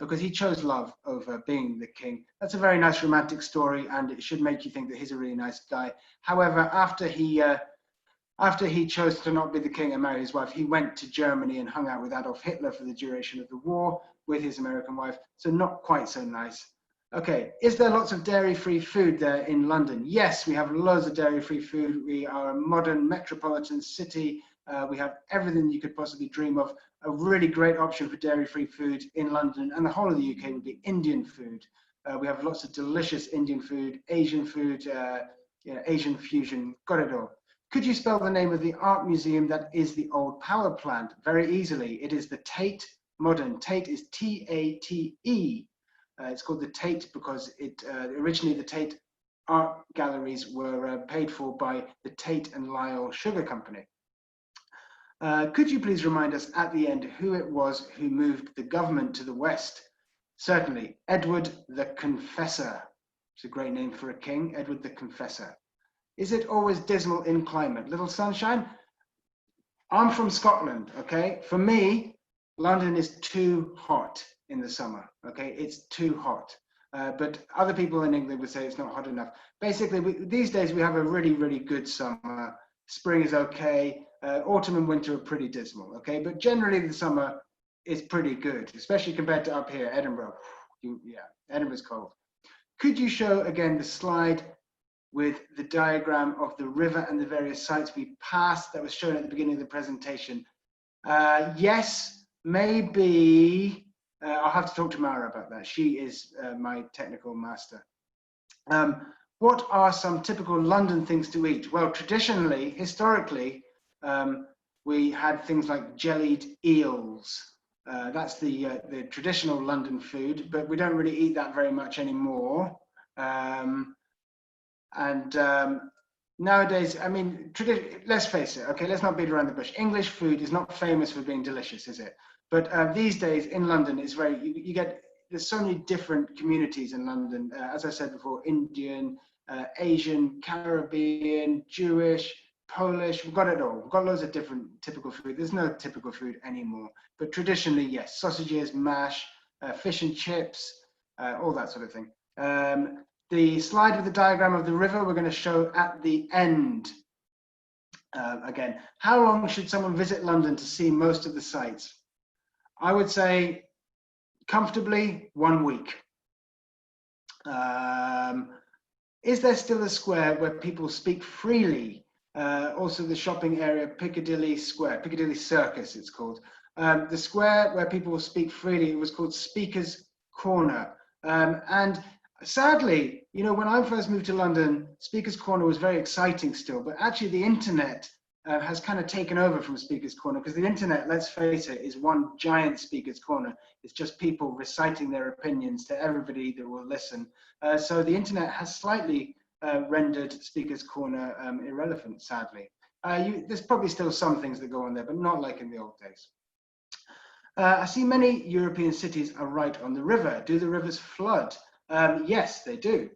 because he chose love over being the king. That's a very nice romantic story, and it should make you think that he's a really nice guy. However, after he chose to not be the king and marry his wife, he went to Germany and hung out with Adolf Hitler for the duration of the war with his American wife. So not quite so nice. Okay, is there lots of dairy-free food there in London? Yes, we have loads of dairy-free food. We are a modern metropolitan city. We have everything you could possibly dream of. A really great option for dairy-free food in London and the whole of the UK would be Indian food. We have lots of delicious Indian food, Asian food, Asian fusion, got it all. Could you spell the name of the art museum that is the old power plant? Very easily. It is the Tate Modern. Tate is T-A-T-E. It's called the Tate because originally the Tate art galleries were paid for by the Tate and Lyle Sugar Company. Could you please remind us at the end who it was who moved the government to the West? Certainly, Edward the Confessor. It's a great name for a king, Edward the Confessor. Is it always dismal in climate? Little sunshine? I'm from Scotland, okay? For me, London is too hot in the summer, okay? It's too hot. But other people in England would say it's not hot enough. Basically, these days we have a really, really good summer. Spring is okay. Autumn and winter are pretty dismal, okay? But generally the summer is pretty good, especially compared to up here, Edinburgh. Yeah, Edinburgh's cold. Could you show again the slide with the diagram of the river and the various sites we passed that was shown at the beginning of the presentation? Yes, maybe. I'll have to talk to Mara about that. She is my technical master. What are some typical London things to eat? Well, traditionally, historically, we had things like jellied eels. That's the traditional London food, but we don't really eat that very much anymore. Nowadays, I mean, let's face it, okay, let's not beat around the bush. English food is not famous for being delicious, is it? But these days in London, it's there's so many different communities in London. As I said before, Indian, Asian, Caribbean, Jewish, Polish, we've got it all. We've got loads of different typical food. There's no typical food anymore. But traditionally, yes, sausages, mash, fish and chips, all that sort of thing. The slide with the diagram of the river we're going to show at the end. Again, how long should someone visit London to see most of the sites? I would say comfortably 1 week. Is there still a square where people speak freely? Also the shopping area, Piccadilly Square, Piccadilly Circus it's called. The square where people speak freely, it was called Speaker's Corner. And sadly, you know, when I first moved to London, Speaker's Corner was very exciting still, but actually the internet has kind of taken over from Speaker's Corner, because the internet, let's face it, is one giant Speaker's Corner. It's just people reciting their opinions to everybody that will listen. So the internet has slightly rendered Speaker's Corner irrelevant, sadly. There's probably still some things that go on there, but not like in the old days. I see many European cities are right on the river. Do the rivers flood? Yes, they do.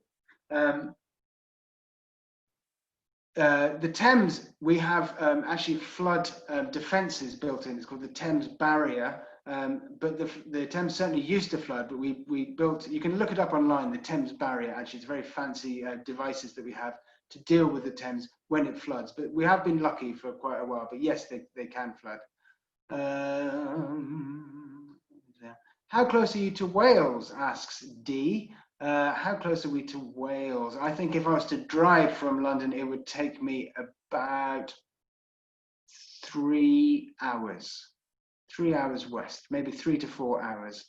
The Thames, we have actually flood defences built in. It's called the Thames Barrier. But the Thames certainly used to flood, but we built, you can look it up online, the Thames Barrier. Actually, it's very fancy devices that we have to deal with the Thames when it floods. But we have been lucky for quite a while, but yes, they can flood. How close are you to Wales, asks Dee. How close are we to Wales? I think if I was to drive from London, it would take me about 3 hours. 3 hours west, maybe 3 to 4 hours.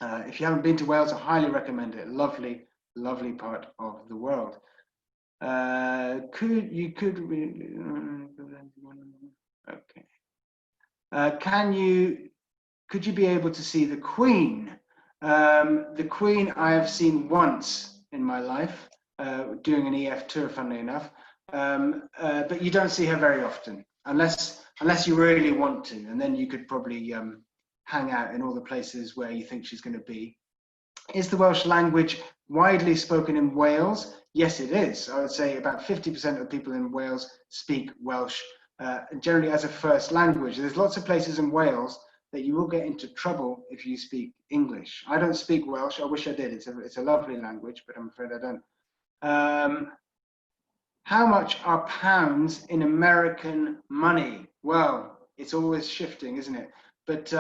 If you haven't been to Wales, I highly recommend it. Lovely, lovely part of the world. Could you be able to see the Queen? The Queen I have seen once in my life, doing an EF tour, funnily enough, but you don't see her very often, unless you really want to, and then you could probably hang out in all the places where you think she's going to be. Is the Welsh language widely spoken in Wales? Yes, it is. I would say about 50% of people in Wales speak Welsh, generally as a first language. There's lots of places in Wales that you will get into trouble if you speak English. I don't speak Welsh. I wish I did. It's a lovely language, but I'm afraid I don't. How much are pounds in American money? Well, it's always shifting, isn't it? But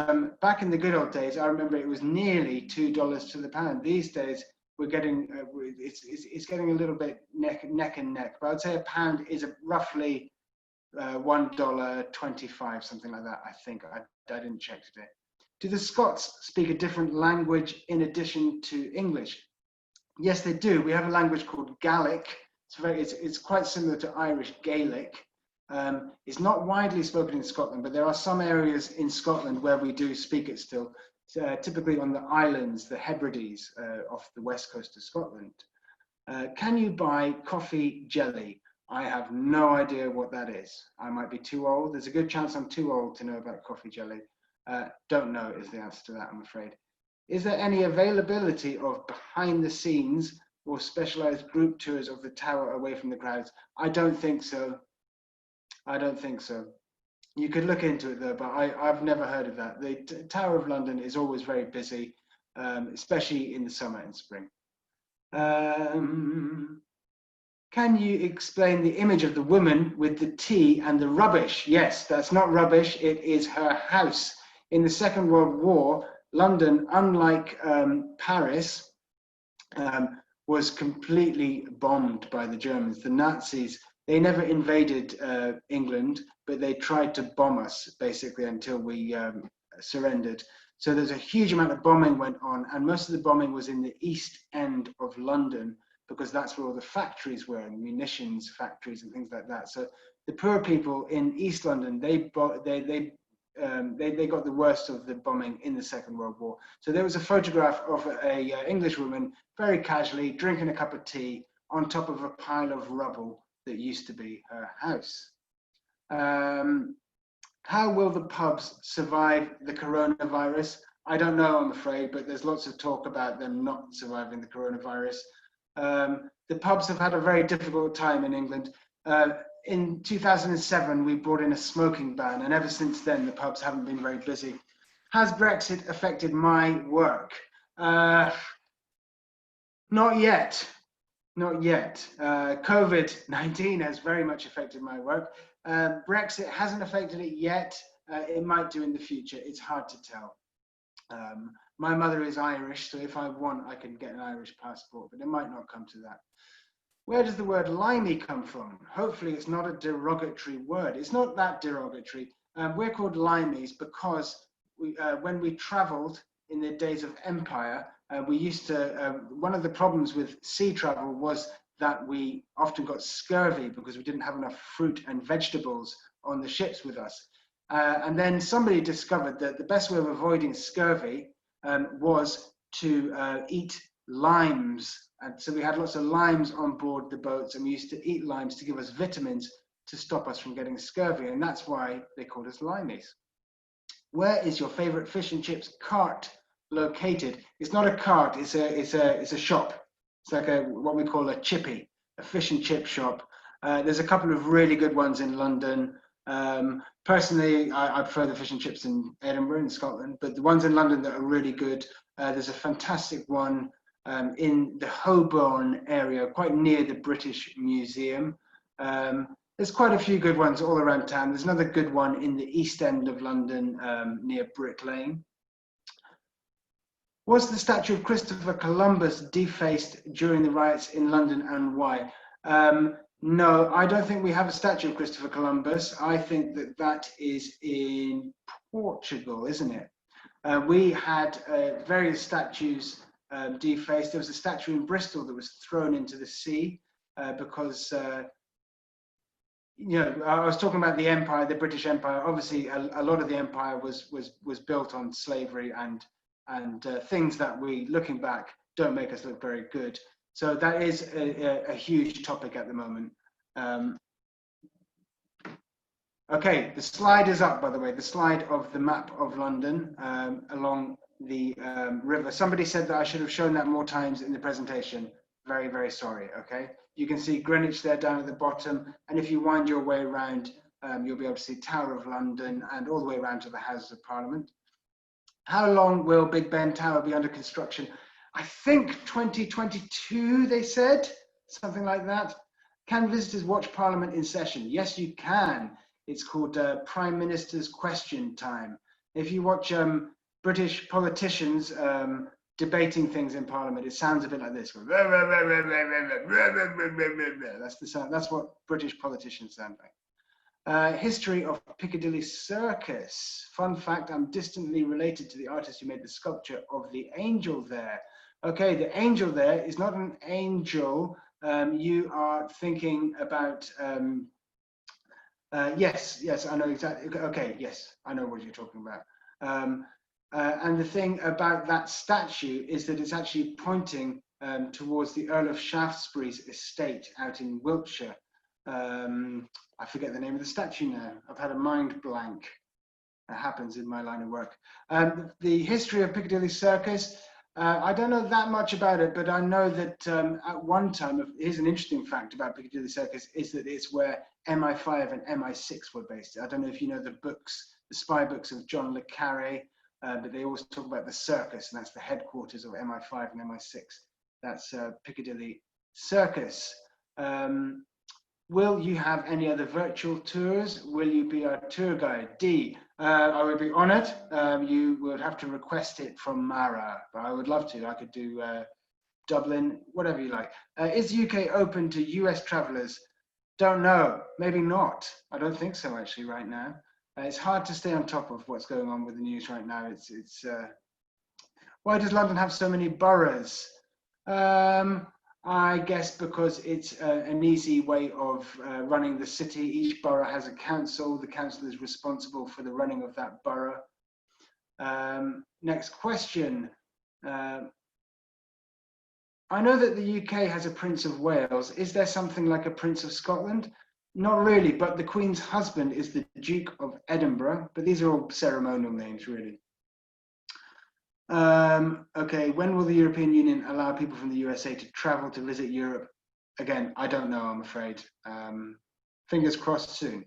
back in the good old days, I remember it was nearly $2 to the pound. These days, we're getting it's getting a little bit neck and neck. But I'd say a pound is roughly $1.25, something like that. I think I didn't check today. Do the Scots speak a different language in addition to English? Yes, they do. We have a language called Gaelic. It's quite similar to Irish Gaelic. It's not widely spoken in Scotland, but there are some areas in Scotland where we do speak it still, typically on the islands, the Hebrides off the west coast of Scotland. Can you buy coffee jelly? I have no idea what that is. I might be too old. There's a good chance I'm too old to know about coffee jelly. Don't know is the answer to that, I'm afraid. Is there any availability of behind the scenes or specialized group tours of the tower away from the crowds? I don't think so. I don't think so. You could look into it though, but I've never heard of that. The Tower of London is always very busy, especially in the summer and spring. Can you explain the image of the woman with the tea and the rubbish? Yes, that's not rubbish, it is her house. In the Second World War, London, unlike Paris, was completely bombed by the Germans. The Nazis, they never invaded England, but they tried to bomb us basically until we surrendered. So there's a huge amount of bombing went on, and most of the bombing was in the East End of London, because that's where all the factories were, and munitions factories and things like that. So the poor people in East London, they got the worst of the bombing in the Second World War. So there was a photograph of a English woman very casually drinking a cup of tea on top of a pile of rubble that used to be her house. How will the pubs survive the coronavirus? I don't know, I'm afraid, but there's lots of talk about them not surviving the coronavirus. The pubs have had a very difficult time in England. In 2007, we brought in a smoking ban, and ever since then, the pubs haven't been very busy. Has Brexit affected my work? Not yet. Not yet. COVID-19 has very much affected my work. Brexit hasn't affected it yet. It might do in the future. It's hard to tell. My mother is Irish, so if I want, I can get an Irish passport, but it might not come to that. Where does the word limey come from? Hopefully it's not a derogatory word. It's not that derogatory. We're called limeys because when we traveled in the days of empire, we used to, one of the problems with sea travel was that we often got scurvy because we didn't have enough fruit and vegetables on the ships with us. And then somebody discovered that the best way of avoiding scurvy was to eat limes. And so we had lots of limes on board the boats, and we used to eat limes to give us vitamins to stop us from getting scurvy. And that's why they called us limeys. Where is your favorite fish and chips cart located? It's not a cart, it's a shop. It's like what we call a chippy, a fish and chip shop. There's a couple of really good ones in London. Personally, I prefer the fish and chips in Edinburgh in Scotland, but the ones in London that are really good, there's a fantastic one in the Holborn area, quite near the British Museum. There's quite a few good ones all around town. There's another good one in the East End of London near Brick Lane. Was the statue of Christopher Columbus defaced during the riots in London, and why? No, I don't think we have a statue of Christopher Columbus. I think that is in Portugal, isn't it? We had various statues defaced. There was a statue in Bristol that was thrown into the sea because, you know, I was talking about the empire, the British Empire. Obviously, a lot of the empire was built on slavery and and things that we, looking back, don't make us look very good. So that is a huge topic at the moment. Okay, the slide is up, by the way, the slide of the map of London along the river. Somebody said that I should have shown that more times in the presentation. Very, very sorry, okay? You can see Greenwich there down at the bottom, and if you wind your way around, you'll be able to see Tower of London and all the way around to the Houses of Parliament. How long will Big Ben Tower be under construction? I think 2022, they said, something like that. Can visitors watch Parliament in session? Yes, you can. It's called Prime Minister's Question Time. If you watch British politicians debating things in Parliament, it sounds a bit like this. That's the sound. That's what British politicians sound like. History of Piccadilly Circus. Fun fact, I'm distantly related to the artist who made the sculpture of the angel there. Okay, the angel there is not an angel. You are thinking about, yes, I know exactly. Okay, yes, I know what you're talking about. And the thing about that statue is that it's actually pointing towards the Earl of Shaftesbury's estate out in Wiltshire. I forget the name of the statue now. I've had a mind blank. That happens in my line of work. The history of Piccadilly Circus, I don't know that much about it, but I know that at one time, here's an interesting fact about Piccadilly Circus, is that it's where MI5 and MI6 were based. I don't know if you know the books, the spy books of John le Carré, but they always talk about the circus, and that's the headquarters of MI5 and MI6. That's Piccadilly Circus. Will you have any other virtual tours? Will you be our tour guide? D, I would be honored. You would have to request it from Mara, but I would love to. I could do Dublin, whatever you like. Is the UK open to US travelers? Don't know, maybe not. I don't think so actually right now. It's hard to stay on top of what's going on with the news right now. Why does London have so many boroughs? I guess because it's an easy way of running the city. Each borough has a council. The council is responsible for the running of that borough. Next question. I know that the UK has a Prince of Wales. Is there something like a Prince of Scotland? Not really, but the Queen's husband is the Duke of Edinburgh, but these are all ceremonial names, really. Okay, when will the European Union allow people from the USA to travel to visit Europe? Again, I don't know, I'm afraid. Fingers crossed soon.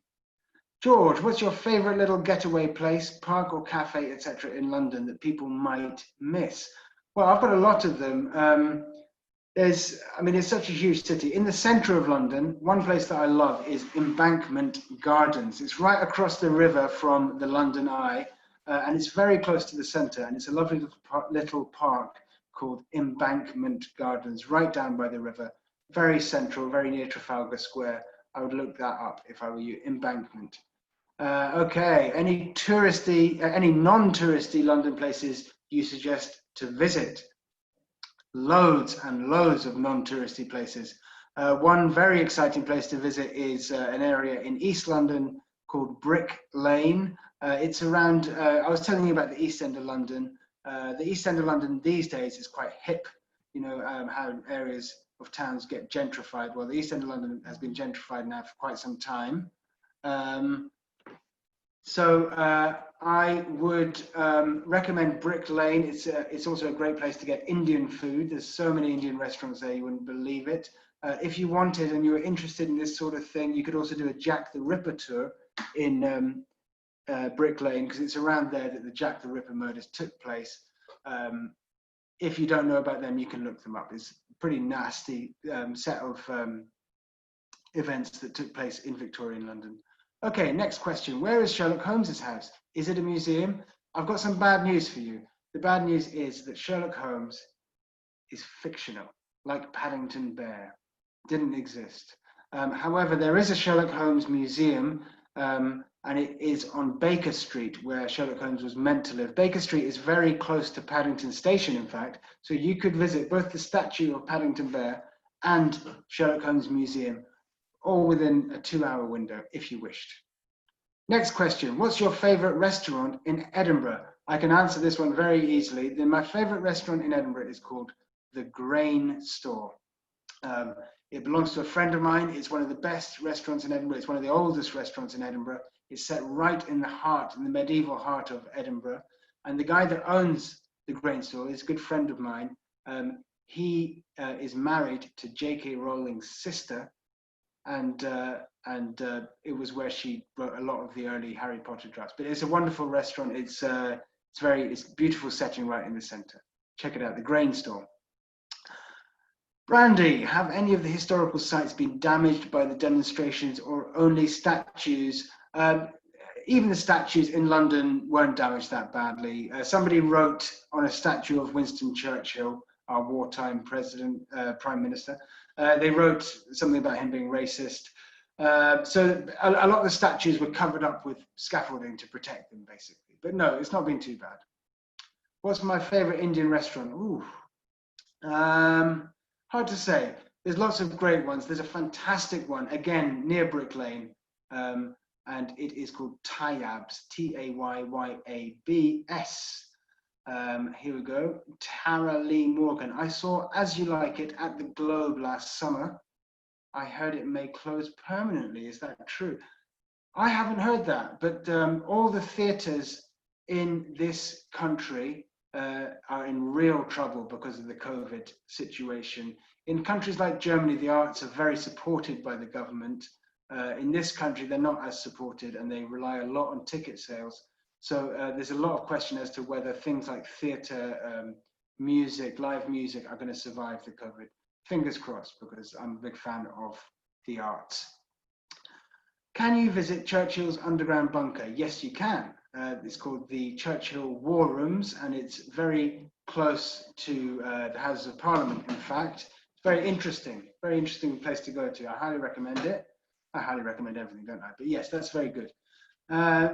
George, what's your favorite little getaway place, park or cafe, etc. in London that people might miss? Well, I've got a lot of them. It's such a huge city. In the center of London, one place that I love is Embankment Gardens. It's right across the river from the London Eye. And it's very close to the center, and it's a lovely little park called Embankment Gardens, right down by the river, very central, very near Trafalgar Square. I would look that up if I were you. Embankment. Okay, any non-touristy London places you suggest to visit? Loads and loads of non-touristy places. One very exciting place to visit is an area in East London called Brick Lane. It's around, I was telling you about the East End of London. The East End of London these days is quite hip, you know, how areas of towns get gentrified. Well, the East End of London has been gentrified now for quite some time. I would recommend Brick Lane. It's also a great place to get Indian food. There's so many Indian restaurants there, you wouldn't believe it. If you wanted and you were interested in this sort of thing, you could also do a Jack the Ripper tour in Brick Lane, because it's around there that the Jack the Ripper murders took place. If you don't know about them, you can look them up. It's a pretty nasty set of events that took place in Victorian London. Okay, next question. Where is Sherlock Holmes's house? Is it a museum? I've got some bad news for you. The bad news is that Sherlock Holmes is fictional, like Paddington Bear. Didn't exist. However, there is a Sherlock Holmes museum, and it is on Baker Street, where Sherlock Holmes was meant to live. Baker Street is very close to Paddington Station, in fact, so you could visit both the statue of Paddington Bear and Sherlock Holmes Museum, all within a 2-hour window, if you wished. Next question, what's your favorite restaurant in Edinburgh? I can answer this one very easily. My favorite restaurant in Edinburgh is called The Grain Store. It belongs to a friend of mine. It's one of the best restaurants in Edinburgh. It's one of the oldest restaurants in Edinburgh. It's set right in the medieval heart of Edinburgh. And the guy that owns the Grain Store is a good friend of mine. He is married to J.K. Rowling's sister, and it was where she wrote a lot of the early Harry Potter drafts. But it's a wonderful restaurant. It's a beautiful setting right in the center. Check it out, the Grain Store. Brandy, have any of the historical sites been damaged by the demonstrations, or only statues? Even the statues in London weren't damaged that badly. Somebody wrote on a statue of Winston Churchill, our wartime prime minister, they wrote something about him being racist. So a lot of the statues were covered up with scaffolding to protect them, basically. But no, it's not been too bad. What's my favorite Indian restaurant? Ooh. Hard to say. There's lots of great ones. There's a fantastic one, again, near Brick Lane, and it is called Tayyab's, Tayyabs. Here we go. Tara Lee Morgan. I saw As You Like It at the Globe last summer. I heard it may close permanently. Is that true? I haven't heard that, but all the theatres in this country are in real trouble because of the COVID situation. In countries like Germany, the arts are very supported by the government. In this country, they're not as supported, and they rely a lot on ticket sales. So there's a lot of question as to whether things like theatre, music, live music are going to survive the COVID. Fingers crossed, because I'm a big fan of the arts. Can you visit Churchill's underground bunker? Yes, you can. It's called the Churchill War Rooms, and it's very close to the Houses of Parliament, in fact. It's very interesting place to go to. I highly recommend it. I highly recommend everything, don't I? But yes, that's very good.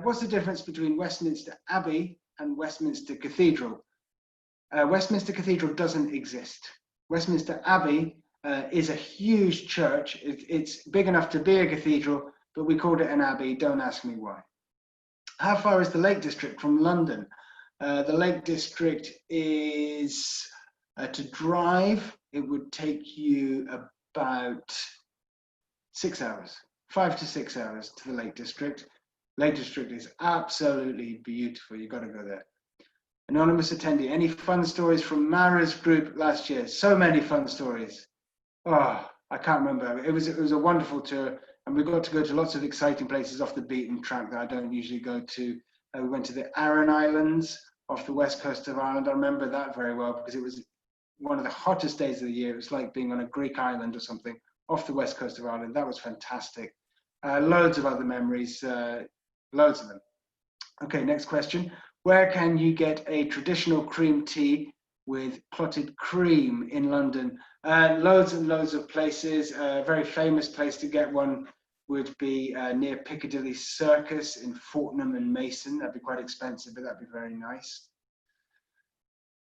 What's the difference between Westminster Abbey and Westminster Cathedral? Westminster Cathedral doesn't exist. Westminster Abbey is a huge church. It's big enough to be a cathedral, but we called it an abbey. Don't ask me why. How far is the Lake District from London? The Lake District is, to drive, it would take you about 6 hours, 5 to 6 hours to the Lake District. Lake District is absolutely beautiful. You've got to go there. Anonymous attendee, any fun stories from Mara's group last year? So many fun stories. Oh, I can't remember. It was a wonderful tour, and we got to go to lots of exciting places off the beaten track that I don't usually go to. We went to the Aran Islands off the west coast of Ireland. I remember that very well because it was one of the hottest days of the year. It was like being on a Greek island or something off the west coast of Ireland. That was fantastic. Loads of other memories, loads of them. Okay, next question. Where can you get a traditional cream tea with clotted cream in London? Loads and loads of places. A very famous place to get one would be near Piccadilly Circus in Fortnum and Mason. That'd be quite expensive, but that'd be very nice.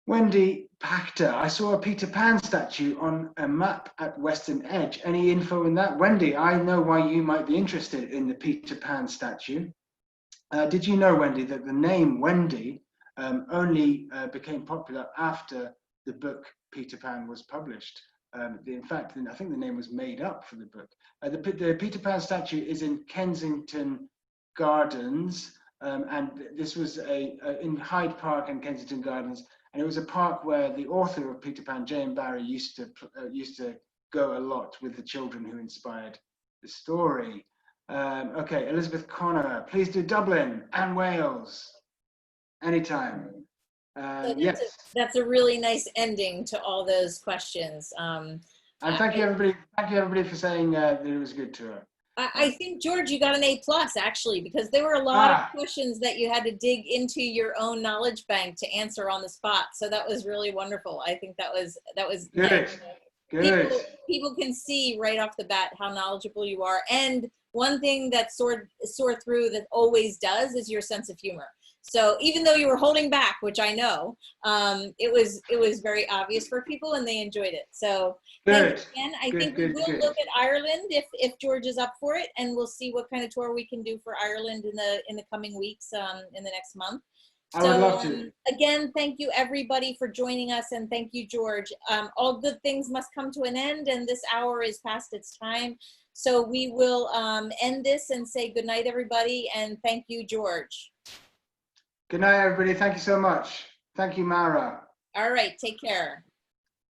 Wendy Pachter, I saw a Peter Pan statue on a map at Western Edge. Any info in that? Wendy, I know why you might be interested in the Peter Pan statue. Did you know, Wendy, that the name Wendy only became popular after the book Peter Pan was published? In fact, I think the name was made up for the book. The Peter Pan statue is in Kensington Gardens, and this was in Hyde Park and Kensington Gardens, and it was a park where the author of Peter Pan, J.M. Barrie, used to go a lot with the children who inspired the story. Okay, Elizabeth Connor, please do Dublin and Wales anytime. Yes. That's a really nice ending to all those questions. And thank you everybody. Thank you everybody for saying that it was a good tour. I think, George, you got an A+ actually, because there were a lot of questions that you had to dig into your own knowledge bank to answer on the spot. So that was really wonderful. I think that was good. Nice. Good. People can see right off the bat how knowledgeable you are. And one thing that soar through that always does is your sense of humor. So even though you were holding back, which I know, it was very obvious for people and they enjoyed it. So thanks again. I think we will look at Ireland if George is up for it, and we'll see what kind of tour we can do for Ireland in the coming weeks, in the next month. I would love to. Again, thank you everybody for joining us, and thank you, George. All good things must come to an end, and this hour is past its time. So we will end this and say good night, everybody, and thank you, George. Good night, everybody. Thank you so much. Thank you, Mara. All right, take care.